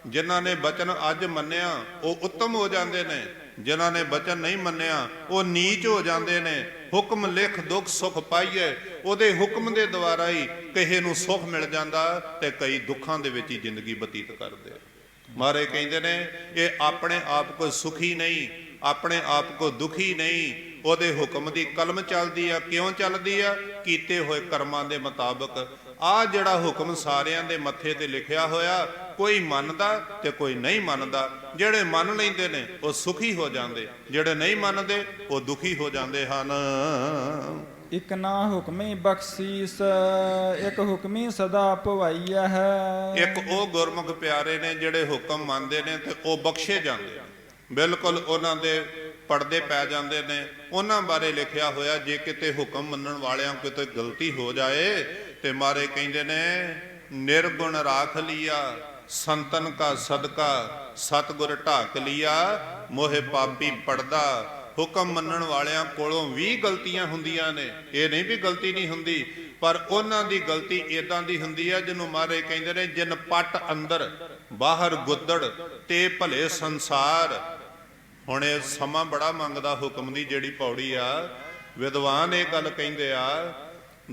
ਜਿਨ੍ਹਾਂ ਨੇ ਬਚਨ ਅੱਜ ਮੰਨਿਆ ਉਹ ਉੱਤਮ ਹੋ ਜਾਂਦੇ ਨੇ, ਜਿਨ੍ਹਾਂ ਨੇ ਬਚਨ ਨਹੀਂ ਮੰਨਿਆ ਉਹ ਨੀਚ ਹੋ ਜਾਂਦੇ ਨੇ। ਹੁਕਮ ਲਿਖ ਦੁੱਖ ਸੁਖ ਪਾਈਏ, ਉਹਦੇ ਹੁਕਮ ਦੇ ਦੁਆਰਾ ਹੀ ਕਿਸੇ ਨੂੰ ਸੁਖ ਮਿਲ ਜਾਂਦਾ, ਤੇ ਕਈ ਦੁੱਖਾਂ ਦੇ ਵਿੱਚ ਹੀ ਜ਼ਿੰਦਗੀ ਬਤੀਤ ਕਰਦੇ। ਮਹਾਰਾਜ ਕਹਿੰਦੇ ਨੇ ਇਹ ਆਪਣੇ ਆਪ ਕੋ ਸੁਖੀ ਨਹੀਂ, ਆਪਣੇ ਆਪ ਕੋ ਦੁਖੀ ਨਹੀਂ, ਉਹਦੇ ਹੁਕਮ ਦੀ ਕਲਮ ਚੱਲਦੀ ਆ। ਕਿਉਂ ਚੱਲਦੀ ਆ? ਕੀਤੇ ਹੋਏ ਕਰਮਾਂ ਦੇ ਮੁਤਾਬਕ। ਆ ਜਿਹੜਾ ਹੁਕਮ ਸਾਰਿਆਂ ਦੇ ਮੱਥੇ ਤੇ ਲਿਖਿਆ ਹੋਇਆ, ਕੋਈ ਮੰਨਦਾ ਤੇ ਕੋਈ ਨਹੀਂ ਮੰਨਦਾ। ਜਿਹੜੇ ਮੰਨ ਲੈਂਦੇ ਨੇ ਉਹ ਸੁਖੀ ਹੋ ਜਾਂਦੇ, ਜਿਹੜੇ ਨਹੀਂ ਮੰਨਦੇ ਉਹ ਦੁਖੀ ਹੋ ਜਾਂਦੇ ਹਨ। ਇਕ ਨਾ ਹੁਕਮੀ ਬਖਸ਼ੀਸ, ਇੱਕ ਹੁਕਮੀ ਸਦਾ ਭਵਾਈਆ ਹੈ। ਇੱਕ ਉਹ ਗੁਰਮੁਖ ਪਿਆਰੇ ਨੇ ਜਿਹੜੇ ਹੁਕਮ ਮੰਨਦੇ ਨੇ ਤੇ ਉਹ ਬਖਸ਼ੇ ਜਾਂਦੇ, ਬਿਲਕੁਲ ਉਹਨਾਂ ਦੇ ਪਰਦੇ ਪੈ ਜਾਂਦੇ ਨੇ। ਉਹਨਾਂ ਬਾਰੇ ਲਿਖਿਆ ਹੋਇਆ ਜੇ ਕਿਤੇ ਹੁਕਮ ਮੰਨਣ ਵਾਲਿਆਂ ਕਿਤੇ ਗਲਤੀ ਹੋ ਜਾਏ ਤੇ ਮਾਰੇ ਕਹਿੰਦੇ ਨੇ ਨਿਰਗੁਣ ਰਾਖ ਲਿਆ, ਸੰਤਨ ਕਾ ਸਦਕਾ ਸਤਗੁਰ ਢਾਕ ਲਿਆ, ਮੋਹਿ ਪਾਪੀ ਪੜਦਾ। ਹੁਕਮ ਮੰਨਣ ਵਾਲਿਆਂ ਕੋਲੋਂ ਵੀ ਗਲਤੀਆਂ ਹੁੰਦੀਆਂ ਨੇ, ਇਹ ਨਹੀਂ ਵੀ ਗਲਤੀ ਨਹੀਂ ਹੁੰਦੀ, ਪਰ ਉਹਨਾਂ ਦੀ ਗਲਤੀ ਇਦਾਂ ਦੀ ਹੁੰਦੀ ਹੈ ਜਿਹਨੂੰ ਮਾਰੇ ਕਹਿੰਦੇ ਨੇ ਜਿਨ ਪੱਟ ਅੰਦਰ ਬਾਹਰ ਗੁੱਦੜ ਤੇ ਭਲੇ ਸੰਸਾਰ। ਹੁਣ ਇਹ ਸਮਾਂ ਬੜਾ ਮੰਗਦਾ ਹੁਕਮ ਦੀ ਜਿਹੜੀ ਪੌੜੀ ਆ। ਵਿਦਵਾਨ ਇਹ ਗੱਲ ਕਹਿੰਦੇ ਆ,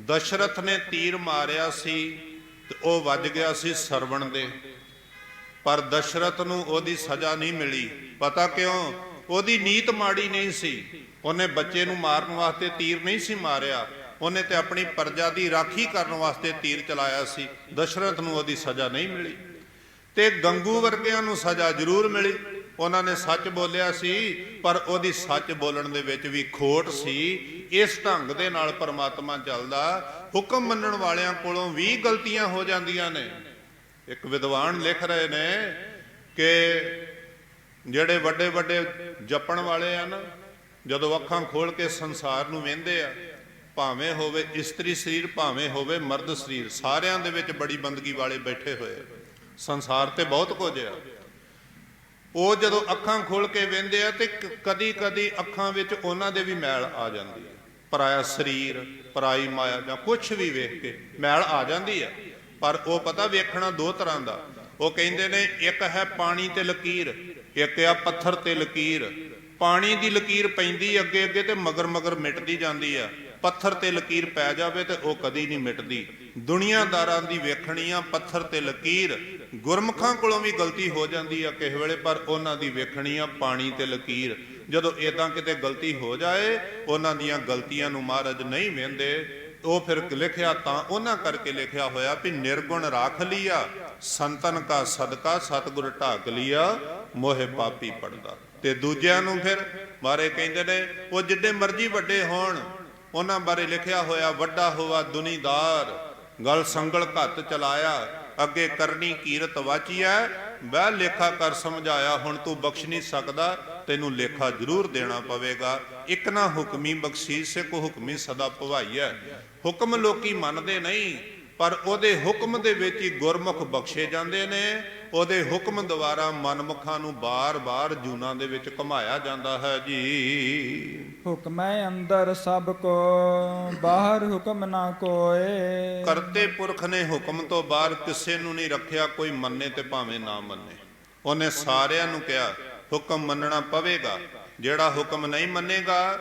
ਦਸ਼ਰਥ ਨੇ ਤੀਰ ਮਾਰਿਆ ਸੀ ਤੇ ਉਹ ਵੱਜ ਗਿਆ ਸੀ ਸਰਵਣ ਦੇ, ਪਰ ਦਸ਼ਰਥ ਨੂੰ ਉਹਦੀ ਸਜ਼ਾ ਨਹੀਂ ਮਿਲੀ। ਪਤਾ ਕਿਉਂ? ਉਹਦੀ ਨੀਤ ਮਾੜੀ ਨਹੀਂ ਸੀ। ਉਹਨੇ ਬੱਚੇ ਨੂੰ ਮਾਰਨ ਵਾਸਤੇ ਤੀਰ ਨਹੀਂ ਸੀ ਮਾਰਿਆ, ਉਹਨੇ ਤੇ ਆਪਣੀ ਪ੍ਰਜਾ ਦੀ ਰਾਖੀ ਕਰਨ ਵਾਸਤੇ ਤੀਰ ਚਲਾਇਆ ਸੀ। ਦਸ਼ਰਥ ਨੂੰ ਉਹਦੀ ਸਜ਼ਾ ਨਹੀਂ ਮਿਲੀ। ਤੇ ਗੰਗੂ ਵਰਗਿਆਂ ਨੂੰ ਸਜ਼ਾ ਜ਼ਰੂਰ ਮਿਲੀ, ਉਹਨਾਂ ਨੇ ਸੱਚ ਬੋਲਿਆ ਸੀ, ਪਰ ਉਹਦੀ ਸੱਚ ਬੋਲਣ ਦੇ ਵਿੱਚ ਵੀ ਖੋਟ ਸੀ। ਇਸ ਢੰਗ ਦੇ ਨਾਲ ਪਰਮਾਤਮਾ ਚੱਲਦਾ। ਹੁਕਮ ਮੰਨਣ ਵਾਲਿਆਂ ਕੋਲੋਂ ਵੀ ਗਲਤੀਆਂ ਹੋ ਜਾਂਦੀਆਂ ਨੇ। ਇੱਕ ਵਿਦਵਾਨ ਲਿਖ ਰਹੇ ਨੇ ਕਿ ਜਿਹੜੇ ਵੱਡੇ ਵੱਡੇ ਜਪਣ ਵਾਲੇ ਆ ਨਾ, ਜਦੋਂ ਅੱਖਾਂ ਖੋਲ ਕੇ ਸੰਸਾਰ ਨੂੰ ਵੇਂਦੇ ਆ, ਭਾਵੇਂ ਹੋਵੇ ਇਸਤਰੀ ਸਰੀਰ ਭਾਵੇਂ ਹੋਵੇ ਮਰਦ ਸਰੀਰ, ਸਾਰਿਆਂ ਦੇ ਵਿੱਚ ਬੜੀ ਬੰਦਗੀ ਵਾਲੇ ਬੈਠੇ ਹੋਏ ਆ। ਸੰਸਾਰ ਤੇ ਬਹੁਤ ਕੁਝ ਆ। ਉਹ ਜਦੋਂ ਅੱਖਾਂ ਖੋਲ ਕੇ ਵੇਂਦੇ ਆ ਤੇ ਕਦੀ ਕਦੀ ਅੱਖਾਂ ਵਿੱਚ ਉਹਨਾਂ ਦੇ ਵੀ ਮੈਲ ਆ ਜਾਂਦੀ ਹੈ। ਪਰਾਇਆ ਸਰੀਰ, ਪਰਾਈ ਮਾਇਆ ਜਾਂ ਕੁਛ ਵੀ ਵੇਖ ਕੇ ਮੈਲ ਆ ਜਾਂਦੀ ਹੈ। ਪਰ ਉਹ ਪਤਾ ਵੇਖਣਾ ਦੋ ਤਰ੍ਹਾਂ ਦਾ। ਉਹ ਕਹਿੰਦੇ ਨੇ ਇੱਕ ਹੈ ਪਾਣੀ ਤੇ ਲਕੀਰ, ਇੱਕ ਆ ਪੱਥਰ ਤੇ ਲਕੀਰ। ਪਾਣੀ ਦੀ ਲਕੀਰ ਪੈਂਦੀ ਅੱਗੇ ਅੱਗੇ ਤੇ ਮਗਰ ਮਗਰ ਮਿਟਦੀ ਜਾਂਦੀ ਆ। ਪੱਥਰ ਤੇ ਲਕੀਰ ਪੈ ਜਾਵੇ ਤੇ ਉਹ ਕਦੀ ਨਹੀਂ ਮਿਟਦੀ। ਦੁਨੀਆਦਾਰਾਂ ਦੀ ਵੇਖਣੀ ਆ ਪੱਥਰ ਤੇ ਲਕੀਰ। ਗੁਰਮੁਖਾਂ ਕੋਲੋਂ ਵੀ ਗਲਤੀ ਹੋ ਜਾਂਦੀ ਆ ਕਿਸੇ ਵੇਲੇ, ਪਰ ਉਹਨਾਂ ਦੀ ਵੇਖਣੀ ਆ ਪਾਣੀ ਤੇ ਲਕੀਰ। ਜਦੋਂ ਇਦਾਂ ਕਿਤੇ ਗਲਤੀ ਹੋ ਜਾਏ, ਉਹਨਾਂ ਦੀਆਂ ਗਲਤੀਆਂ ਨੂੰ ਮਹਾਰਾਜ ਨਹੀਂ ਵੇਂਦੇ। ਉਹ ਫਿਰ ਲਿਖਿਆ ਤਾਂ ਉਹਨਾਂ ਕਰਕੇ ਲਿਖਿਆ ਹੋਇਆ ਵੀ ਨਿਰਗੁਣ ਰਾਖ ਲਿਆ, ਸੰਤਨ ਕਾ ਸਦਕਾ ਸਤਿਗੁਰ ਢਾਕ ਲਿਆ, ਮੋਹਿ ਪਾਪੀ ਪੜਦਾ। ਤੇ ਦੂਜਿਆਂ ਨੂੰ ਫਿਰ ਮਾਰੇ ਕਹਿੰਦੇ ਨੇ ਉਹ ਜਿੱਡੇ ਮਰਜ਼ੀ ਵੱਡੇ ਹੋਣ, ਉਹਨਾਂ ਬਾਰੇ ਲਿਖਿਆ ਹੋਇਆ ਵੱਡਾ ਹੋਵਾ ਦੁਨੀਦਾਰ, ਗਲ ਸੰਗਲ ਘੱਤ ਚਲਾਇਆ, ਅੱਗੇ ਕਰਨੀ ਕੀਰਤ ਵਾਚੀਐ, ਬਹਿ ਲੇਖਾ ਕਰ ਸਮਝਾਇਆ। ਹੁਣ ਤੂੰ ਬਖਸ਼ ਨਹੀਂ ਸਕਦਾ, ਤੈਨੂੰ ਲੇਖਾ ਜ਼ਰੂਰ ਦੇਣਾ ਪਵੇਗਾ। ਇੱਕ ਨਾ ਹੁਕਮੀ ਬਖਸ਼ੀਸ਼ ਕੋ ਹੁਕਮੀ ਸਦਾ ਭਵਾਈਐ। ਹੁਕਮ ਲੋਕੀ ਮੰਨਦੇ ਨਹੀਂ, ਪਰ ਉਹਦੇ ਹੁਕਮ ਦੇ ਵਿੱਚ ਹੀ ਗੁਰਮੁਖ ਬਖਸ਼ੇ ਜਾਂਦੇ ਨੇ। ਉਹਦੇ ਹੁਕਮ ਦੁਆਰਾ ਮਨਮੁਖਾਂ ਨੂੰ ਬਾਰ-ਬਾਰ ਜੂਨਾਂ ਦੇ ਵਿੱਚ ਘੁਮਾਇਆ ਜਾਂਦਾ ਹੈ ਜੀ। ਹੁਕਮੈ ਅੰਦਰ ਸਭ ਕੋ, ਬਾਹਰ ਹੁਕਮ ਨਾ ਕੋਏ। ਕਰਤੇ ਪੁਰਖ ਨੇ ਹੁਕਮ ਤੋਂ ਬਾਹਰ ਕਿਸੇ ਨੂੰ ਨਹੀਂ ਰੱਖਿਆ, ਕੋਈ ਮੰਨੇ ਤੇ ਭਾਵੇਂ ਨਾ ਮੰਨੇ। ਉਹਨੇ ਸਾਰਿਆਂ ਨੂੰ ਕਿਹਾ ਹੁਕਮ ਮੰਨਣਾ ਪਵੇਗਾ। ਜਿਹੜਾ ਹੁਕਮ ਨਹੀਂ ਮੰਨੇਗਾ,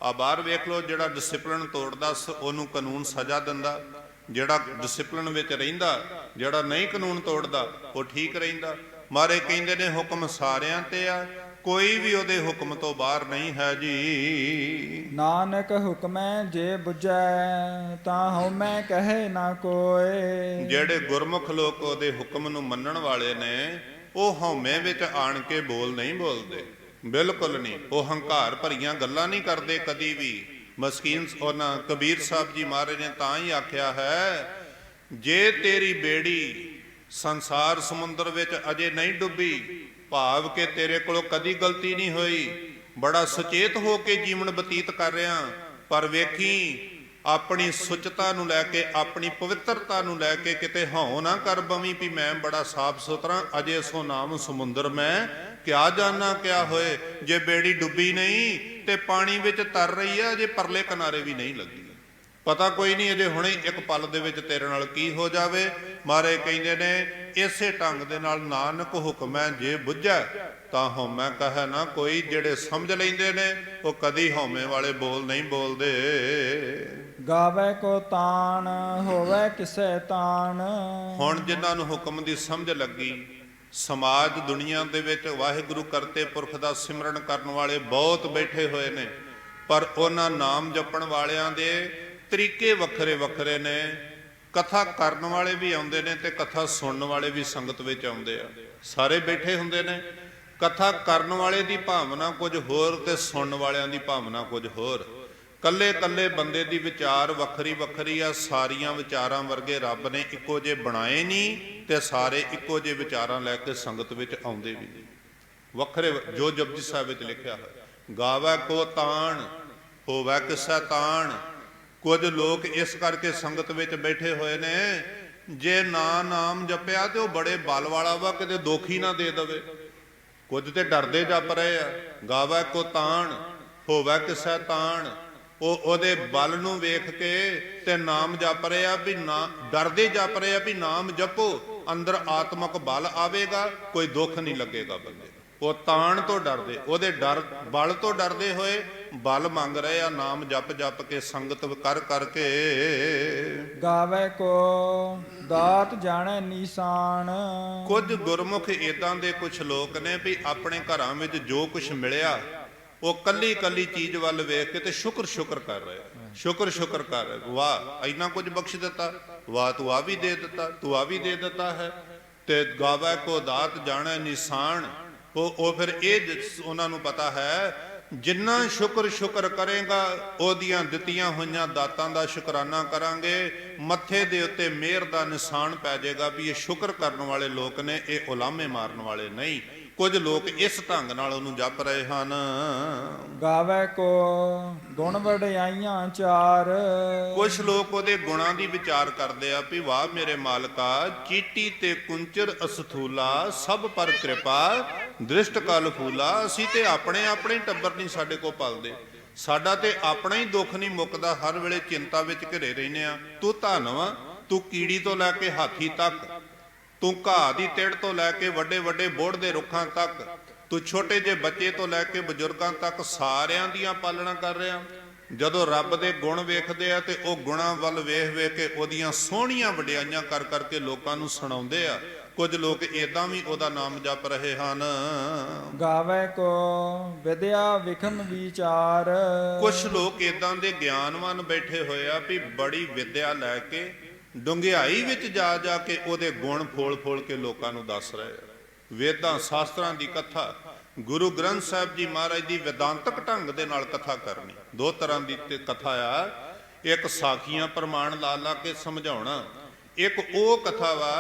ਆ ਬਾਹਰ ਵੇਖ ਲਓ, ਜਿਹੜਾ ਡਿਸਪਲਿਨ ਤੋੜਦਾ ਉਹਨੂੰ ਕਾਨੂੰਨ ਸਜ਼ਾ ਦਿੰਦਾ। ਜਿਹੜਾ ਡਿਸਪਲਿਨ ਵਿੱਚ ਰਹਿੰਦਾ, ਜਿਹੜਾ ਨਹੀਂ ਕਾਨੂੰਨ ਤੋੜਦਾ, ਉਹ ਠੀਕ ਰਹਿੰਦਾ। ਮਾਰੇ ਕਹਿੰਦੇ ਨੇ ਹੁਕਮ ਸਾਰਿਆਂ ਤੇ ਆ, ਕੋਈ ਵੀ ਉਹਦੇ ਹੁਕਮ ਤੋਂ ਬਾਹਰ ਨਹੀਂ ਹੈ ਜੀ। ਨਾਨਕ ਹੁਕਮੈ ਜੇ ਬੁਝੈ, ਤਾਂ ਹਉਮੈ ਕਹੇ ਨਾ ਕੋਏ। ਜਿਹੜੇ ਗੁਰਮੁਖ ਲੋਕ ਉਹਦੇ ਹੁਕਮ ਨੂੰ ਮੰਨਣ ਵਾਲੇ ਨੇ, ਉਹ ਹਉਮੈ ਵਿੱਚ ਆਣ ਕੇ ਬੋਲ ਨਹੀਂ ਬੋਲਦੇ, ਬਿਲਕੁਲ ਨਹੀਂ। ਉਹ ਹੰਕਾਰ ਭਰੀਆਂ ਗੱਲਾਂ ਨਹੀਂ ਕਰਦੇ ਕਦੀ ਵੀ। ਮਸਕੀਨ ਉਹਨਾਂ ਕਬੀਰ ਸਾਹਿਬ ਜੀ ਮਹਾਰਾਜ ਨੇ ਤਾਂ ਹੀ ਆਖਿਆ ਹੈ, ਜੇ ਤੇਰੀ ਬੇੜੀ ਸੰਸਾਰ ਸਮੁੰਦਰ ਵਿੱਚ ਅਜੇ ਨਹੀਂ ਡੁੱਬੀ, ਭਾਵ ਕਿ ਤੇਰੇ ਕੋਲੋਂ ਕਦੀ ਗਲਤੀ ਨਹੀਂ ਹੋਈ, ਬੜਾ ਸੁਚੇਤ ਹੋ ਕੇ ਜੀਵਨ ਬਤੀਤ ਕਰ ਰਿਹਾ, ਪਰ ਵੇਖੀ ਆਪਣੀ ਸੁਚਤਾ ਨੂੰ ਲੈ ਕੇ, ਆਪਣੀ ਪਵਿੱਤਰਤਾ ਨੂੰ ਲੈ ਕੇ ਕਿਤੇ ਹਉ ਨਾ ਕਰ ਬਵੀਂ ਵੀ ਮੈਂ ਬੜਾ ਸਾਫ ਸੁਥਰਾ, ਅਜੇ ਸੋ ਨਾਮ ਸਮੁੰਦਰ ਮੈਂ ਕਿਆ ਜਾਣਾ ਕਿਆ ਹੋਏ। ਜੇ ਬੇੜੀ ਡੁੱਬੀ ਨਹੀਂ ਤੇ ਪਾਣੀ ਵਿੱਚ ਤਰ ਰਹੀ ਹੈ, ਅਜੇ ਪਰਲੇ ਕਿਨਾਰੇ ਵੀ ਨਹੀਂ ਲੱਗੀ, ਪਤਾ ਕੋਈ ਨਹੀਂ ਅਜੇ ਹੁਣੇ ਇੱਕ ਪਲ ਦੇ ਵਿੱਚ ਤੇਰੇ ਨਾਲ ਕੀ ਹੋ ਜਾਵੇ। ਮਾਰੇ ਕਹਿੰਦੇ ਨੇ ਇਸੇ ਢੰਗ ਦੇ ਨਾਲ ਨਾਨਕ ਹੁਕਮੈ ਜੇ ਬੁੱਝੈ, ਤਾਂ ਹਉਮੈ ਕਹੈ ਨਾ ਕੋਈ। ਜਿਹੜੇ ਸਮਝ ਲੈਂਦੇ ਨੇ ਉਹ ਕਦੀ ਹਉਮੈ ਵਾਲੇ ਬੋਲ ਨਹੀਂ ਬੋਲਦੇ। ਗਾਵੇ ਕੋ ਤਾਣ, ਹੋਵੇ ਕਿਸੇ ਤਾਣ। ਹੁਣ ਜਿਨ੍ਹਾਂ ਨੂੰ ਹੁਕਮ ਦੀ ਸਮਝ ਲੱਗੀ, ਸਮਾਜ ਦੁਨੀਆ ਦੇ ਵਿੱਚ ਵਾਹਿਗੁਰੂ ਕਰਤੇ ਪੁਰਖ ਦਾ ਸਿਮਰਨ ਕਰਨ ਵਾਲੇ ਬਹੁਤ ਬੈਠੇ ਹੋਏ ਨੇ, ਪਰ ਉਹਨਾਂ ਨਾਮ ਜਪਣ ਵਾਲਿਆਂ ਦੇ ਤਰੀਕੇ ਵੱਖਰੇ ਵੱਖਰੇ ਨੇ। ਕਥਾ ਕਰਨ ਵਾਲੇ ਵੀ ਆਉਂਦੇ ਨੇ ਤੇ ਕਥਾ ਸੁਣਨ ਵਾਲੇ ਵੀ ਸੰਗਤ ਵਿੱਚ ਆਉਂਦੇ ਆ, ਸਾਰੇ ਬੈਠੇ ਹੁੰਦੇ ਨੇ। ਕਥਾ ਕਰਨ ਵਾਲੇ ਦੀ ਭਾਵਨਾ ਕੁਝ ਹੋਰ ਤੇ ਸੁਣਨ ਵਾਲਿਆਂ ਦੀ ਭਾਵਨਾ ਕੁਝ ਹੋਰ। ਕੱਲੇ ਕੱਲੇ ਬੰਦੇ ਦੀ ਵਿਚਾਰ ਵੱਖਰੀ ਵੱਖਰੀ ਆ। ਸਾਰੀਆਂ ਵਿਚਾਰਾਂ ਵਰਗੇ ਰੱਬ ਨੇ ਇੱਕੋ ਜਿਹੇ ਬਣਾਏ ਨਹੀਂ, ਤੇ ਸਾਰੇ ਇੱਕੋ ਜਿਹੇ ਵਿਚਾਰਾਂ ਲੈ ਕੇ ਸੰਗਤ ਵਿੱਚ ਆਉਂਦੇ ਵੀ ਨਹੀਂ। ਵੱਖਰੇ ਜੋ ਜਪਜੀ ਸਾਹਿਬ ਵਿੱਚ ਲਿਖਿਆ ਹੋਇਆ, ਗਾਵੇ ਕੋ ਤਾਣ, ਹੋਵੇ ਕਿਸੈ ਤਾਣ। ਕੁਝ ਲੋਕ ਇਸ ਕਰਕੇ ਸੰਗਤ ਵਿੱਚ ਬੈਠੇ ਹੋਏ ਨੇ, ਜੇ ਨਾ ਨਾਮ ਜਪਿਆ ਤੇ ਉਹ ਬੜੇ ਬਲ ਵਾਲਾ ਵਾ, ਕਿਤੇ ਦੁੱਖ ਹੀ ਨਾ ਦੇ ਦਵੇ। ਕੁਝ ਤੇ ਡਰਦੇ ਜਪ ਰਹੇ ਆ। ਗਾਵੇ ਕੋ ਤਾਣ, ਹੋਵੇ ਕਿਸੈ ਤਾਣ। ਉਹ ਉਹਦੇ ਬਲ ਨੂੰ ਵੇਖ ਕੇ ਤੇ ਨਾਮ ਜਪ ਰਹੇ ਆ, ਵੀ ਨਾ ਡਰਦੇ ਜਪ ਰਹੇ ਆ ਵੀ ਨਾਮ ਜਪੋ, ਅੰਦਰ ਆਤਮਕ ਬਲ ਆਵੇਗਾ, ਕੋਈ ਦੁੱਖ ਨਹੀਂ ਲੱਗੇਗਾ ਬੰਦੇ। ਉਹ ਤਾਣ ਤੋਂ ਡਰਦੇ, ਉਹਦੇ ਡਰ ਬਲ ਤੋਂ ਡਰਦੇ ਹੋਏ ਬਲ ਮੰਗ ਰਹੇ ਆ, ਨਾਮ ਜਪ ਜਪ ਕੇ ਸੰਗਤ ਕਰ ਕਰਕੇ। ਗਾਵੇ ਕੋ ਦਾਤ ਜਾਣੈ ਨੀਸਾਨ। ਕੁਝ ਗੁਰਮੁਖ ਇਦਾਂ ਦੇ ਕੁਝ ਲੋਕ ਨੇ ਵੀ ਆਪਣੇ ਘਰਾਂ ਵਿੱਚ ਜੋ ਕੁਝ ਮਿਲਿਆ ਉਹ ਕੱਲੀ ਕੱਲੀ ਚੀਜ਼ ਵੱਲ ਵੇਖ ਕੇ ਤੇ ਸ਼ੁਕਰ ਕਰ ਰਹੇ, ਸ਼ੁਕਰ ਕਰ ਰਹੇ। ਵਾਹ ਇੰਨਾ ਕੁਝ ਬਖਸ਼ ਦਿੱਤਾ, ਵਾਹ ਤੂੰ ਆ ਵੀ ਦੇ ਦਿੱਤਾ, ਤੂੰ ਆ ਵੀ ਦੇ ਦਿੱਤਾ ਹੈ। ਤੇ ਗਾਵੇ ਕੋ ਦਾਤ ਜਾਣੈ ਨਿਸ਼ਾਨ। ਉਹ ਫਿਰ ਇਹ ਉਹਨਾਂ ਨੂੰ ਪਤਾ ਹੈ, ਜਿੰਨਾ ਸ਼ੁਕਰ ਕਰੇਗਾ ਉਹਦੀਆਂ ਦਿੱਤੀਆਂ ਹੋਈਆਂ ਦਾਤਾਂ ਦਾ ਸ਼ੁਕਰਾਨਾ ਕਰਾਂਗੇ, ਮੱਥੇ ਦੇ ਉੱਤੇ ਮਿਹਰ ਦਾ ਨਿਸ਼ਾਨ ਪੈ ਜਾਏਗਾ ਵੀ ਇਹ ਸ਼ੁਕਰ ਕਰਨ ਵਾਲੇ ਲੋਕ ਨੇ, ਇਹ ਉਲਾਮੇ ਮਾਰਨ ਵਾਲੇ ਨਹੀਂ। ਕੁਝ ਲੋਕ ਇਸ ਢੰਗ ਨਾਲ ਉਹਨੂੰ ਜਪ ਰਹੇ ਹਨ। ਗਾਵੇ ਕੋ ਗੁਣ ਵਡਿਆਈਆਂ ਚਾਰ। ਕੁਝ ਲੋਕ ਉਹਦੇ ਗੁਣਾਂ ਦੀ ਵਿਚਾਰ ਕਰਦੇ ਆ ਵੀ ਵਾਹ ਮੇਰੇ ਮਾਲਕਾ, ਚੀਟੀ ਤੇ ਕੁੰਚਰ ਅਸਥੂਲਾ, ਸਭ ਪਰ ਕਿਰਪਾ ਦ੍ਰਿਸ਼ਟ ਕਲ ਫੂਲਾ। ਅਸੀਂ ਤੇ ਆਪਣੇ ਆਪਣੇ ਟੱਬਰ ਨਹੀਂ ਸਾਡੇ ਕੋ ਪਲਦੇ, ਸਾਡਾ ਤੇ ਆਪਣਾ ਹੀ ਦੁੱਖ ਨਹੀਂ ਮੁੱਕਦਾ, ਹਰ ਵੇਲੇ ਚਿੰਤਾ ਵਿੱਚ ਘਿਰੇ ਰਹਿੰਦੇ ਆ। ਤੂੰ ਧੰਨਵਾ, ਤੂੰ ਕੀੜੀ ਤੋਂ ਲੈ ਕੇ ਹਾਥੀ ਤੱਕ, ਤੂੰ ਘਾਹ ਦੀ ਤਿੜ ਤੋਂ ਲੈ ਕੇ ਵੱਡੇ ਵੱਡੇ ਬੋੜ ਦੇ ਰੁੱਖਾਂ ਤੱਕ, ਤੂੰ ਛੋਟੇ ਜਿਹੇ ਬੱਚੇ ਤੋਂ ਲੈ ਕੇ ਬਜ਼ੁਰਗਾਂ ਤੱਕ ਸਾਰਿਆਂ ਦੀਆਂ ਪਾਲਣਾ ਕਰ ਰਿਹਾ। ਜਦੋਂ ਰੱਬ ਦੇ ਗੁਣ ਵੇਖਦੇ ਆ ਤੇ ਉਹ ਗੁਣਾਂ ਵੱਲ ਵੇਖ ਵੇਖ ਕੇ ਉਹਦੀਆਂ ਸੋਹਣੀਆਂ ਵਡਿਆਈਆਂ ਕਰ ਕਰਕੇ ਲੋਕਾਂ ਨੂੰ ਸੁਣਾਉਂਦੇ ਆ। ਕੁਝ ਲੋਕ ਏਦਾਂ ਵੀ ਉਹਦਾ ਨਾਮ ਜਪ ਰਹੇ ਹਨ। ਗਾਵੇ ਕੋ ਵਿਦਿਆ ਵਿਖਮ ਵਿਚਾਰ। ਕੁਝ ਲੋਕ ਏਦਾਂ ਦੇ ਗਿਆਨਵਾਨ ਬੈਠੇ ਹੋਏ ਆ ਵੀ ਬੜੀ ਵਿਦਿਆ ਲੈ ਕੇ ਡੁੰਘਿਆਈ ਵਿੱਚ ਜਾ ਜਾ ਕੇ ਉਹਦੇ ਗੁਣ ਫੋਲ ਫੋਲ ਕੇ ਲੋਕਾਂ ਨੂੰ ਦੱਸ ਰਹੇ ਆ। ਵੇਦਾਂ ਸ਼ਾਸਤਰਾਂ ਦੀ ਕਥਾ, ਗੁਰੂ ਗ੍ਰੰਥ ਸਾਹਿਬ ਜੀ ਮਹਾਰਾਜ ਦੀ ਵਿਦਾਂਤਕ ਢੰਗ ਦੇ ਨਾਲ ਕਥਾ ਕਰਨੀ। ਦੋ ਤਰ੍ਹਾਂ ਦੀ ਤੇ ਕਥਾ ਆ, ਇੱਕ ਸਾਖੀਆਂ ਪ੍ਰਮਾਣ ਲਾ ਲਾ ਕੇ ਸਮਝਾਉਣਾ, ਇੱਕ ਉਹ ਕਥਾ ਵਾ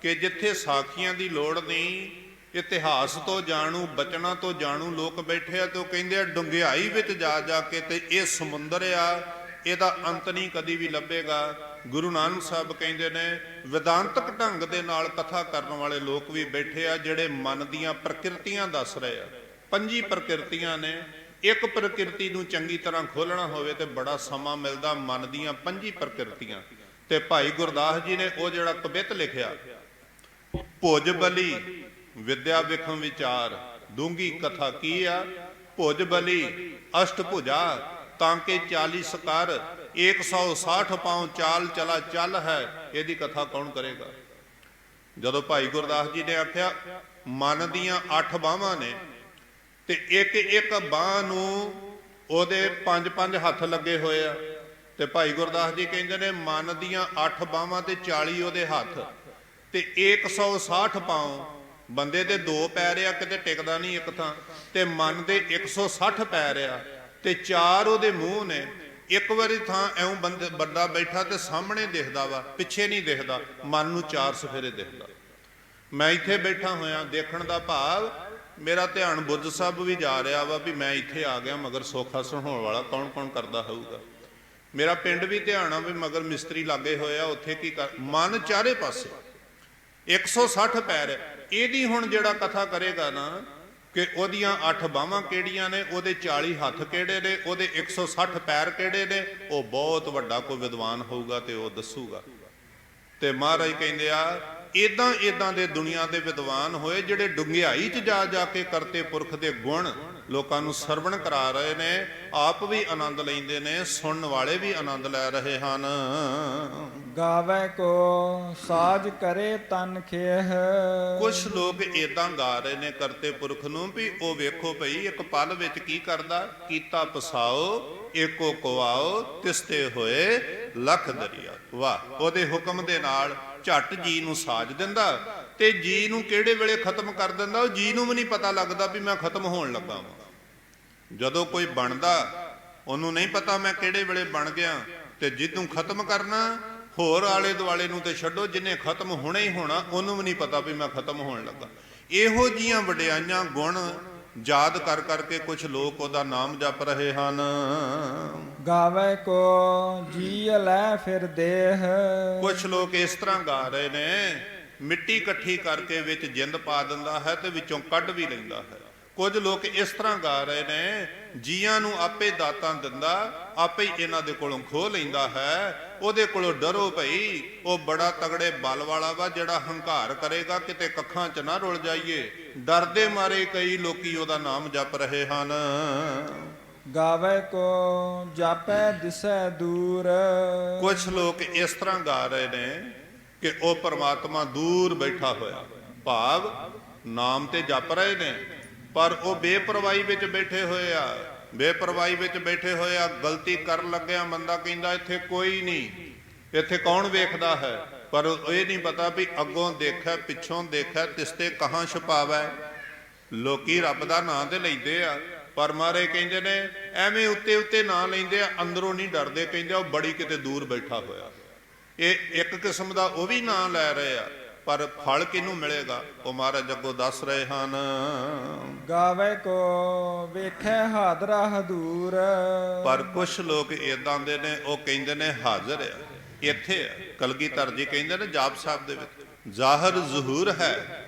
ਕਿ ਜਿੱਥੇ ਸਾਖੀਆਂ ਦੀ ਲੋੜ ਨਹੀਂ, ਇਤਿਹਾਸ ਤੋਂ ਜਾਣੂ ਬਚਨਾਂ ਤੋਂ ਜਾਣੂ ਲੋਕ ਬੈਠੇ ਆ ਤੇ ਉਹ ਕਹਿੰਦੇ ਆ ਡੁੰਘਿਆਈ ਵਿੱਚ ਜਾ ਜਾ ਕੇ ਤੇ ਇਹ ਸਮੁੰਦਰ ਆ, ਇਹਦਾ ਅੰਤ ਨਹੀਂ ਕਦੀ ਵੀ ਲੱਭੇਗਾ। ਗੁਰੂ ਨਾਨਕ ਸਾਹਿਬ ਕਹਿੰਦੇ ਨੇ ਵਿਦਾਂਤਕ ਢੰਗ ਦੇ ਨਾਲ ਕਥਾ ਕਰਨ ਵਾਲੇ ਲੋਕ ਵੀ ਬੈਠੇ ਆ, ਜਿਹੜੇ ਮਨ ਦੀਆਂ ਪ੍ਰਕਿਰਤੀਆਂ ਦੱਸ ਰਹੇ ਆ। 5 ਪ੍ਰਕਿਰਤੀਆਂ ਨੇ, ਇੱਕ ਪ੍ਰਕਿਰਤੀ ਨੂੰ ਚੰਗੀ ਤਰ੍ਹਾਂ ਖੋਲਣਾ ਹੋਵੇ ਤੇ ਬੜਾ ਸਮਾਂ ਮਿਲਦਾ। ਮਨ ਦੀਆਂ 5 ਪ੍ਰਕਿਰਤੀਆਂ ਤੇ ਭਾਈ ਗੁਰਦਾਸ ਜੀ ਨੇ ਉਹ ਜਿਹੜਾ ਕਵਿਤ ਲਿਖਿਆ, ਭੁਜ ਬਲੀ ਵਿਦਿਆ ਵਿਖਮ ਵਿਚਾਰ, ਡੂੰਗੀ ਕਥਾ ਕੀ ਆ। ਭੁਜ ਬਲੀ ਅਸ਼ਟ ਭੁਜਾ, ਤਾਂ ਕਿ 40 ਸਕਾਰ 160 ਪਾਉ ਚਾਲ ਚਲਾ ਚੱਲ ਹੈ। ਇਹਦੀ ਕਥਾ ਕੌਣ ਕਰੇਗਾ। ਜਦੋਂ ਭਾਈ ਗੁਰਦਾਸ ਜੀ ਨੇ ਆਖਿਆ ਮਨ ਦੀਆਂ 8 ਬਾਹਾਂ ਨੇ ਤੇ ਇੱਕ ਇੱਕ ਬਾਹ ਨੂੰ ਉਹਦੇ 5-5 ਹੱਥ ਲੱਗੇ ਹੋਏ ਆ, ਤੇ ਭਾਈ ਗੁਰਦਾਸ ਜੀ ਕਹਿੰਦੇ ਨੇ ਮਨ ਦੀਆਂ 8 ਬਾਹਾਂ ਤੇ 40 ਉਹਦੇ ਹੱਥ ਤੇ 160 ਪਾਉ। ਬੰਦੇ ਦੇ 2 ਪੈਰ ਆ, ਕਿਤੇ ਟਿਕਦਾ ਨਹੀਂ ਇੱਕ ਥਾਂ, ਤੇ ਮਨ ਦੇ 160 ਪੈਰ ਆ ਤੇ 4 ਉਹਦੇ ਮੂੰਹ ਨੇ। ਇੱਕ ਵਾਰੀ ਥਾਂ ਐਉਂ ਬੰਦਾ ਬੈਠਾ ਤੇ ਸਾਹਮਣੇ ਦਿਖਦਾ ਵਾ, ਪਿੱਛੇ ਨਹੀਂ ਦਿਖਦਾ, ਮਨ ਨੂੰ 4 ਸਫੇਰੇ ਦਿਖਦਾ। ਮੈਂ ਇੱਥੇ ਬੈਠਾ ਹੋਇਆ, ਦੇਖਣ ਦਾ ਭਾਵ ਮੇਰਾ ਧਿਆਨ ਬੁੱਧ ਸਾਹਿਬ ਵੀ ਜਾ ਰਿਹਾ ਵਾ ਵੀ ਮੈਂ ਇੱਥੇ ਆ ਗਿਆ, ਮਗਰ ਸੋਖਾ ਸੁਣਾਉਣ ਵਾਲਾ ਕੌਣ ਕੌਣ ਕਰਦਾ ਹੋਊਗਾ। ਮੇਰਾ ਪਿੰਡ ਵੀ ਧਿਆਨ ਆ ਵੀ ਮਗਰ ਮਿਸਤਰੀ ਲੱਗੇ ਹੋਏ ਆ, ਉੱਥੇ ਕੀ ਕਰ। ਮਨ ਚਾਰੇ ਪਾਸੇ 160 ਪੈਰ। ਇਹਦੀ ਹੁਣ ਜਿਹੜਾ ਕਥਾ ਕਰੇਗਾ ਨਾ ਕਿ ਉਹਦੀਆਂ 8 ਬਾਹਾਂ ਕਿਹੜੀਆਂ ਨੇ, ਉਹਦੇ 40 ਹੱਥ ਕਿਹੜੇ ਨੇ, ਉਹਦੇ 160 ਪੈਰ ਕਿਹੜੇ ਨੇ, ਉਹ ਬਹੁਤ ਵੱਡਾ ਕੋਈ ਵਿਦਵਾਨ ਹੋਊਗਾ ਤੇ ਉਹ ਦੱਸੂਗਾ। ਤੇ ਮਹਾਰਾਜ ਕਹਿੰਦੇ ਆ ਇਦਾਂ ਇਦਾਂ ਦੇ ਦੁਨੀਆ ਦੇ ਵਿਦਵਾਨ ਹੋਏ ਜਿਹੜੇ ਡੁੰਘਿਆਈ 'ਚ ਜਾ ਜਾ ਕੇ ਕਰਤੇ ਪੁਰਖ ਦੇ ਗੁਣ ਲੋਕਾਂ ਨੂੰ ਸਰਵਣ ਕਰਾ ਰਹੇ ਨੇ, ਆਪ ਵੀ ਆਨੰਦ ਲੈਂਦੇ ਨੇ, ਸੁਣਨ ਵਾਲੇ ਵੀ ਆਨੰਦ ਲੈ ਰਹੇ ਹਨ। ਗਾਵੇ ਕੋ ਸਾਜ ਕਰੇ ਤਨ ਖੇਹ। ਕੁਛ ਲੋਕ ਏਦਾਂ ਗਾ ਰਹੇ ਨੇ ਕਰਤੇ ਪੁਰਖ ਨੂੰ ਵੀ ਉਹ ਵੇਖੋ ਭਈ ਇੱਕ ਪਲ ਵਿੱਚ ਕੀ ਕਰਦਾ, ਕੀਤਾ ਪਸਾਓ ਏਕੋ ਕਵਾਓ ਤਿਸਤੇ ਹੋਏ ਲੱਖ ਦਰਿਆ। ਵਾਹ, ਉਹਦੇ ਹੁਕਮ ਦੇ ਨਾਲ ਝੱਟ ਜੀ ਨੂੰ ਸਾਜ ਦਿੰਦਾ ਤੇ ਜੀ ਨੂੰ ਕਿਹੜੇ ਵੇਲੇ ਖਤਮ ਕਰ ਦਿੰਦਾ, ਉਹ ਜੀ ਨੂੰ ਵੀ ਨਹੀਂ ਪਤਾ ਲੱਗਦਾ ਵੀ ਮੈਂ ਖਤਮ ਹੋਣ ਲੱਗਾ ਵਾਂ। ਜਦੋਂ ਕੋਈ ਬਣਦਾ ਉਹਨੂੰ ਨਹੀਂ ਪਤਾ ਮੈਂ ਕਿਹੜੇ ਵੇਲੇ ਬਣ ਗਿਆ, ਤੇ ਜਿਹਨੂੰ ਖਤਮ ਕਰਨਾ ਹੋਰ ਆਲੇ ਦੁਆਲੇ ਨੂੰ ਤੇ ਛੱਡੋ, ਜਿਹਨੇ ਖਤਮ ਹੋਣਾ ਹੀ ਹੋਣਾ ਉਹਨੂੰ ਵੀ ਨਹੀਂ ਪਤਾ ਵੀ ਮੈਂ ਖਤਮ ਹੋਣ ਲੱਗਾ। ਇਹੋ ਜੀਆਂ ਵਡਿਆਈਆਂ ਗੁਣ ਯਾਦ ਕਰ ਕਰਕੇ ਕੁਝ ਲੋਕ ਉਹਦਾ ਨਾਮ ਜਪ ਰਹੇ ਹਨ। ਗਾਵੇ ਕੋ ਜੀ ਲੈ ਫਿਰ ਦੇਹ। ਕੁਝ ਲੋਕ ਇਸ ਤਰ੍ਹਾਂ ਗਾ ਰਹੇ ਨੇ, ਮਿੱਟੀ ਇਕੱਠੀ ਕਰਕੇ ਵਿੱਚ ਜਿੰਦ ਪਾ ਦਿੰਦਾ ਹੈ ਤੇ ਵਿੱਚੋਂ ਕੱਢ ਵੀ ਲੈਂਦਾ ਹੈ। ਕੁਝ ਲੋਕ ਇਸ ਤਰ੍ਹਾਂ ਗਾ ਰਹੇ ਨੇ, ਜੀਆਂ ਨੂੰ ਆਪੇ ਦਾਤਾਂ ਦਿੰਦਾ, ਆਪੇ ਹੀ ਇਹਨਾਂ ਦੇ ਕੋਲੋਂ ਖੋਹ ਲੈਂਦਾ ਹੈ। ਉਹਦੇ ਕੋਲੋਂ ਡਰੋ ਭਈ, ਉਹ ਬੜਾ ਤਗੜੇ ਬਲ ਵਾਲਾ ਵਾ, ਜਿਹੜਾ ਹੰਕਾਰ ਕਰੇਗਾ ਕਿਤੇ ਕੱਖਾਂ 'ਚ ਨਾ ਰੁਲ ਜਾਈਏ। ਡਰਦੇ ਮਾਰੇ ਕਈ ਲੋਕੀ ਉਹਦਾ ਨਾਮ ਜਪ ਰਹੇ ਹਨ। ਗਾਵੇ ਕੋ ਜਾਪੈ ਦਿਸੈ ਦੂਰ। ਕੁਝ ਲੋਕ ਇਸ ਤਰ੍ਹਾਂ ਗਾ ਰਹੇ ਨੇ ਕਿ ਉਹ ਪਰਮਾਤਮਾ ਦੂਰ ਬੈਠਾ ਹੋਇਆ, ਭਾਵ ਨਾਮ ਤੇ ਜਪ ਰਹੇ ਨੇ ਪਰ ਉਹ ਬੇਪਰਵਾਹੀ ਵਿੱਚ ਬੈਠੇ ਹੋਏ ਆ। ਬੇਪਰਵਾਹੀ ਵਿੱਚ ਬੈਠੇ ਹੋਏ ਆ, ਗਲਤੀ ਕਰਨ ਲੱਗਿਆ ਬੰਦਾ ਕਹਿੰਦਾ ਇੱਥੇ ਕੋਈ ਨਹੀਂ, ਇੱਥੇ ਕੌਣ ਵੇਖਦਾ ਹੈ, ਪਰ ਇਹ ਨਹੀਂ ਪਤਾ ਵੀ ਅੱਗੋਂ ਦੇਖਿਆ ਪਿੱਛੋਂ ਦੇਖਿਆ ਤਿਸਤੇ ਕਹਾਂ ਛੁਪਾਵੈ। ਲੋਕੀ ਰੱਬ ਦਾ ਨਾਂ ਤੇ ਲੈਂਦੇ ਆ, ਪਰ ਮਹਾਰਾਜ ਕਹਿੰਦੇ ਨੇ ਐਵੇਂ ਉੱਤੇ ਉੱਤੇ ਨਾਂ ਲੈਂਦੇ ਆ, ਅੰਦਰੋਂ ਨਹੀਂ ਡਰਦੇ। ਕਹਿੰਦੇ ਉਹ ਬੜੀ ਕਿਤੇ ਦੂਰ ਬੈਠਾ ਹੋਇਆ। ਇਹ ਇੱਕ ਕਿਸਮ ਦਾ ਉਹ ਵੀ ਨਾਂ ਲੈ ਰਹੇ ਆ, ਪਰ ਫਲ ਕਿਹਨੂੰ ਮਿਲੇਗਾ ਉਹ ਮਹਾਰਾਜ ਅੱਗੋਂ ਦੱਸ ਰਹੇ ਹਨ। ਗਾਵੇ ਕੋ ਵੇਖੈ ਹਾਦਰਾ ਹਦੂਰ। ਪਰ ਕੁਛ ਲੋਕ ਇਦਾਂ ਦੇ ਨੇ, ਉਹ ਕਹਿੰਦੇ ਨੇ ਹਾਜ਼ਰ ਆ, ਇੱਥੇ ਆ। ਕਲਗੀਧਰ ਜੀ ਕਹਿੰਦੇ ਨੇ ਜਾਪ ਸਾਹਿਬ ਦੇ ਵਿੱਚ, ਜ਼ਾਹਰ ਜ਼ਹੂਰ ਹੈ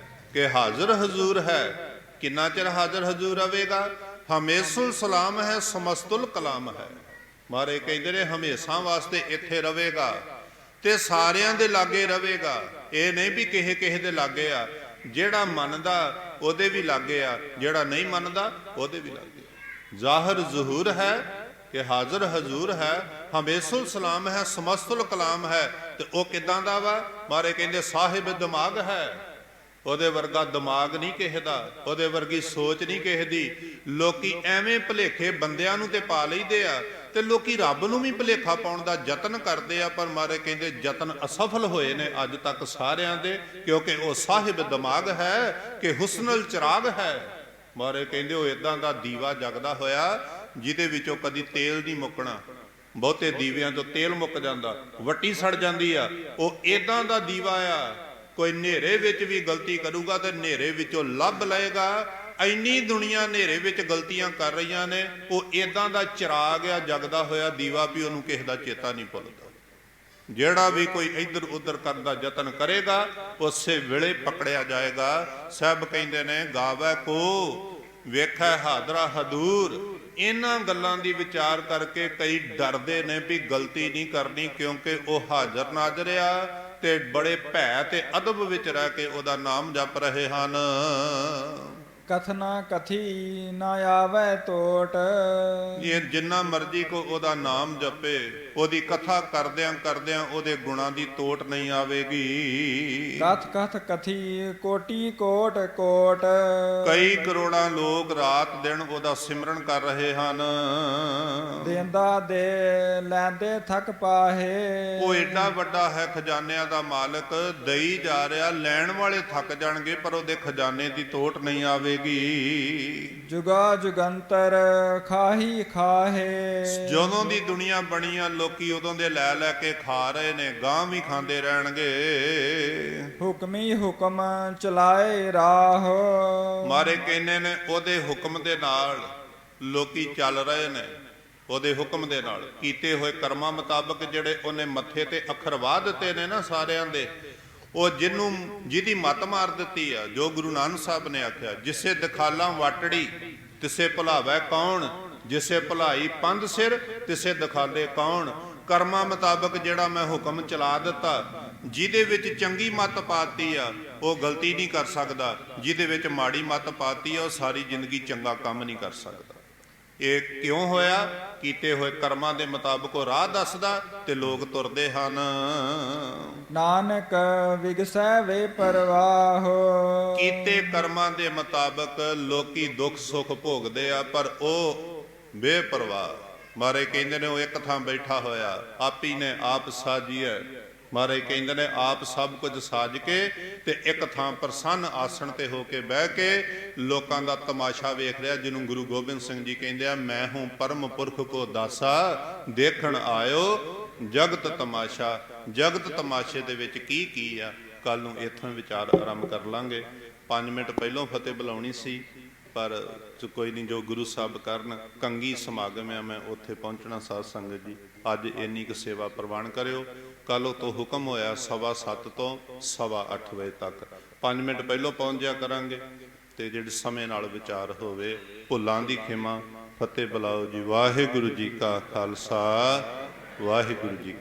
ਕਿ ਹਾਜ਼ਰ ਹਜ਼ੂਰ ਹੈ। ਕਿੰਨਾ ਚਿਰ ਹਾਜ਼ਰ ਹਜ਼ੂਰ ਰਵੇਗਾ? ਹਮੇਸ਼ੁਲ ਸਲਾਮ ਹੈ, ਸਮਸਤੁਲ ਕਲਾਮ ਹੈ। ਮਹਾਰਾਜ ਕਹਿੰਦੇ ਨੇ ਹਮੇਸ਼ਾ ਵਾਸਤੇ ਇੱਥੇ ਰਵੇਗਾ ਤੇ ਸਾਰਿਆਂ ਦੇ ਲਾਗੇ ਰਵੇਗਾ। ਇਹ ਨਹੀਂ ਵੀ ਕਿਸੇ ਕਿਸੇ ਦੇ ਲਾਗੇ ਆ, ਜਿਹੜਾ ਮੰਨਦਾ ਉਹਦੇ ਵੀ ਲਾਗੇ ਆ, ਜਿਹੜਾ ਨਹੀਂ ਮੰਨਦਾ ਉਹਦੇ ਵੀ ਲਾਗੇ ਆ। ਜ਼ਾਹਰ ਜ਼ਹੂਰ ਹੈ ਕਿ ਹਾਜ਼ਰ ਹਜ਼ੂਰ ਹੈ, ਹਮੇਸ਼ੁਲ ਸਲਾਮ ਹੈ, ਸਮਸਤੁਲ ਕਲਾਮ ਹੈ। ਤੇ ਉਹ ਕਿਦਾਂ ਦਾ ਵਾ? ਮਹਾਰਾਜ ਕਹਿੰਦੇ ਸਾਹਿਬ ਦਿਮਾਗ ਹੈ। ਉਹਦੇ ਵਰਗਾ ਦਿਮਾਗ ਨਹੀਂ ਕਿਸੇ ਦਾ, ਉਹਦੇ ਵਰਗੀ ਸੋਚ ਨਹੀਂ ਕਿਸੇ ਦੀ। ਲੋਕੀ ਐਵੇਂ ਭੁਲੇਖੇ ਬੰਦਿਆਂ ਨੂੰ ਤੇ ਪਾ ਲਈਦੇ ਆ, ਤੇ ਲੋਕੀ ਰੱਬ ਨੂੰ ਵੀ ਭੁਲੇਖਾ ਪਾਉਣ ਦਾ ਯਤਨ ਕਰਦੇ ਆ। ਪਰ ਮਹਾਰਾਜ ਕਹਿੰਦੇ ਯਤਨ ਅਸਫਲ ਹੋਏ ਨੇ ਅੱਜ ਤੱਕ ਸਾਰਿਆਂ ਦੇ, ਕਿਉਂਕਿ ਉਹ ਸਾਹਿਬ ਦਿਮਾਗ ਹੈ ਕਿ ਹੁਸਨਲ ਚਿਰਾਗ ਹੈ। ਮਹਾਰਾਜ ਕਹਿੰਦੇ ਉਹ ਇਦਾਂ ਦਾ ਦੀਵਾ ਜਗਦਾ ਹੋਇਆ ਜਿਹਦੇ ਵਿੱਚੋਂ ਕਦੀ ਤੇਲ ਨਹੀਂ ਮੁੱਕਣਾ। ਬਹੁਤੇ ਦੀਵਿਆਂ ਤੋਂ ਤੇਲ ਮੁੱਕ ਜਾਂਦਾ, ਵੱਟੀ ਸੜ ਜਾਂਦੀ ਆ। ਉਹ ਇਦਾਂ ਦਾ ਦੀਵਾ ਆ, ਕੋਈ ਹਨੇਰੇ ਵਿੱਚ ਵੀ ਗਲਤੀ ਕਰੂਗਾ ਤੇ ਹਨੇਰੇ ਵਿੱਚੋਂ ਲੱਭ ਲਏਗਾ। ਇੰਨੀ ਦੁਨੀਆ ਹਨੇਰੇ ਵਿੱਚ ਗਲਤੀਆਂ ਕਰ ਰਹੀਆਂ ਨੇ, ਉਹ ਇਦਾਂ ਦਾ ਚਿਰਾਗ ਆ ਜਗਦਾ ਹੋਇਆ ਦੀਵਾ ਵੀ ਉਹਨੂੰ ਕਿਸੇ ਦਾ ਚੇਤਾ ਨਹੀਂ ਭੁੱਲਦਾ। ਜਿਹੜਾ ਵੀ ਕੋਈ ਇੱਧਰ ਉੱਧਰ ਕਰਨ ਦਾ ਯਤਨ ਕਰੇਗਾ ਉਸੇ ਵੇਲੇ ਪਕੜਿਆ ਜਾਏਗਾ। ਸਾਹਿਬ ਕਹਿੰਦੇ ਨੇ ਗਾਵੇ ਕੋ ਵੇਖੈ ਹਾਦਰਾ ਹਦੂਰ। ਇਹਨਾਂ ਗੱਲਾਂ ਦੀ ਵਿਚਾਰ ਕਰਕੇ ਕਈ ਡਰਦੇ ਨੇ ਵੀ ਗਲਤੀ ਨਹੀਂ ਕਰਨੀ, ਕਿਉਂਕਿ ਉਹ ਹਾਜ਼ਰ ਨਾਜ਼ਰ ਆ ਤੇ ਬੜੇ ਭੈ ਤੇ ਅਦਬ ਵਿੱਚ ਰਹਿ ਕੇ ਉਹਦਾ ਨਾਮ ਜਪ ਰਹੇ ਹਨ। ਕਥਨਾ ਕਥੀ ਨਾ ਆਵੇ ਟੋਟ। ਇਹ ਜਿੰਨਾ ਮਰਜ਼ੀ ਕੋ ਉਹਦਾ ਨਾਮ ਜਪੇ, ਉਹਦੀ ਕਥਾ ਕਰਦਿਆਂ ਕਰਦਿਆਂ ਉਹਦੇ ਗੁਣਾਂ ਦੀ ਤੋਟ ਨਹੀਂ ਆਵੇਗੀ। ਕਥ ਕਥ ਕਥੀ ਕੋਟੀ ਕੋਟ ਕੋਟ। ਕਈ ਕਰੋੜਾਂ ਲੋਕ ਰਾਤ ਦਿਨ ਉਹਦਾ ਸਿਮਰਨ ਕਰ ਰਹੇ ਹਨ। ਦੇਂਦਾ ਦੇ ਲੈਂਦੇ ਥਕ ਪਾਹੇ। ਉਹ ਏਡਾ ਵੱਡਾ ਹੈ ਖਜ਼ਾਨਿਆਂ ਦਾ ਮਾਲਕ, ਦਈ ਜਾ ਰਿਹਾ, ਲੈਣ ਵਾਲੇ ਥੱਕ ਜਾਣਗੇ ਪਰ ਉਹਦੇ ਖਜ਼ਾਨੇ ਦੀ ਤੋਟ ਨਹੀਂ ਆਵੇਗੀ। ਜੁਗਾ ਜੁਗੰਤਰ ਖਾਹੀ ਖਾਹੇ। ਜਦੋਂ ਦੀ ਦੁਨੀਆ ਬਣੀ ਆ ਲੋਕੀ ਉਦੋਂ ਦੇ ਲੈ ਲੈ ਕੇ ਖਾ ਰਹੇ ਨੇ, ਗਾਂ ਵੀ ਖਾਂਦੇ ਰਹਿਣਗੇ। ਹੁਕਮੀ ਹੁਕਮ ਚਲਾਏ ਰਾਹ। ਮਾਰੇ ਕਹਿੰਦੇ ਨੇ ਉਹਦੇ ਹੁਕਮ ਦੇ ਨਾਲ ਲੋਕੀ ਚੱਲ ਰਹੇ ਨੇ, ਉਹਦੇ ਹੁਕਮ ਦੇ ਨਾਲ ਕੀਤੇ ਹੋਏ ਕਰਮਾਂ ਮੁਤਾਬਕ ਜਿਹੜੇ ਉਹਨੇ ਮੱਥੇ ਤੇ ਅੱਖਰ ਵਾਹ ਦਿੱਤੇ ਨੇ ਨਾ ਸਾਰਿਆਂ ਦੇ, ਉਹ ਜਿਹਦੀ ਮੱਤ ਮਾਰ ਦਿੱਤੀ ਆ। ਜੋ ਗੁਰੂ ਨਾਨਕ ਸਾਹਿਬ ਨੇ ਆਖਿਆ, ਜਿਸੇ ਦਿਖਾਲਾਂ ਵਾਟੜੀ ਤਿਸੇ ਭੁਲਾਵੈ ਕੌਣ, ਜਿਸੇ ਭੁਲਾਈ ਪੰਧ ਸਿਰ ਤਿਸੇ ਦਿਖਾਲੇ ਕੌਣ। ਕਰਮਾਂ ਮੁਤਾਬਕ ਜਿਹੜਾ ਮੈਂ ਹੁਕਮ ਚਲਾ ਦਿੱਤਾ, ਜਿਹਦੇ ਵਿੱਚ ਚੰਗੀ ਮੱਤ ਪਾਤੀ ਆ ਉਹ ਗਲਤੀ ਨਹੀਂ ਕਰ ਸਕਦਾ, ਜਿਹਦੇ ਵਿੱਚ ਮਾੜੀ ਮੱਤ ਪਾਤੀ ਆ ਉਹ ਸਾਰੀ ਜ਼ਿੰਦਗੀ ਚੰਗਾ ਕੰਮ ਨਹੀਂ ਕਰ ਸਕਦਾ। ਇਹ ਕਿਉਂ ਹੋਇਆ? ਕੀਤੇ ਹੋਏ ਕਰਮਾਂ ਦੇ ਮੁਤਾਬਕ ਉਹ ਰਾਹ ਦੱਸਦਾ ਤੇ ਲੋਕ ਤੁਰਦੇ ਹਨ। ਨਾਨਕ ਵਿਗਸੈ ਵੇ ਪਰਵਾਹ। ਕੀਤੇ ਕਰਮਾਂ ਦੇ ਮੁਤਾਬਕ ਲੋਕੀ ਦੁੱਖ ਸੁੱਖ ਭੋਗਦੇ ਆ, ਪਰ ਉਹ ਬੇਪਰਵਾਹ। ਮਹਾਰਾਜ ਕਹਿੰਦੇ ਨੇ ਉਹ ਇੱਕ ਥਾਂ ਬੈਠਾ ਹੋਇਆ, ਆਪੀ ਨੇ ਆਪ ਸਾਜੀਐ। ਮਹਾਰਾਜ ਕਹਿੰਦੇ ਨੇ ਆਪ ਸਭ ਕੁਝ ਸਾਜ ਕੇ ਤੇ ਇੱਕ ਥਾਂ ਪ੍ਰਸੰਨ ਆਸਣ ਤੇ ਹੋ ਕੇ ਬਹਿ ਕੇ ਲੋਕਾਂ ਦਾ ਤਮਾਸ਼ਾ ਵੇਖ ਰਿਹਾ, ਜਿਹਨੂੰ ਗੁਰੂ ਗੋਬਿੰਦ ਸਿੰਘ ਜੀ ਕਹਿੰਦੇ ਆ, ਮੈਂ ਹੂੰ ਪਰਮ ਪੁਰਖ ਕੋ ਦਾਸਾ ਦੇਖਣ ਆਇਓ ਜਗਤ ਤਮਾਸ਼ਾ। ਜਗਤ ਤਮਾਸ਼ੇ ਦੇ ਵਿੱਚ ਕੀ ਆ, ਕੱਲ ਨੂੰ ਇੱਥੋਂ ਵਿਚਾਰ ਆਰੰਭ ਕਰ ਲਾਂਗੇ। 5 ਮਿੰਟ ਪਹਿਲਾਂ ਫਤਿਹ ਬੁਲਾਉਣੀ ਸੀ, ਪਰ ਕੋਈ ਨਹੀਂ, ਜੋ ਗੁਰੂ ਸਾਹਿਬ ਕਰਨ। ਕੰਗੀ ਸਮਾਗਮ ਆ, ਮੈਂ ਉੱਥੇ ਪਹੁੰਚਣਾ। ਸਾਧ ਸੰਗਤ ਜੀ ਅੱਜ ਇੰਨੀ ਕੁ ਸੇਵਾ ਪ੍ਰਵਾਨ ਕਰਿਓ। ਕੱਲ੍ਹ ਤੋਂ ਹੁਕਮ ਹੋਇਆ 7:15 ਤੋਂ 8:15 ਵਜੇ ਤੱਕ। 5 ਮਿੰਟ ਪਹਿਲਾਂ ਪਹੁੰਚ ਜਾ ਕਰਾਂਗੇ ਤੇ ਜਿਹੜੇ ਸਮੇਂ ਨਾਲ ਵਿਚਾਰ ਹੋਵੇ। ਭੁੱਲਾਂ ਦੀ ਖਿਮਾ। ਫਤਿਹ ਬੁਲਾਓ ਜੀ। ਵਾਹਿਗੁਰੂ ਜੀ ਕਾ ਖਾਲਸਾ, ਵਾਹਿਗੁਰੂ ਜੀ।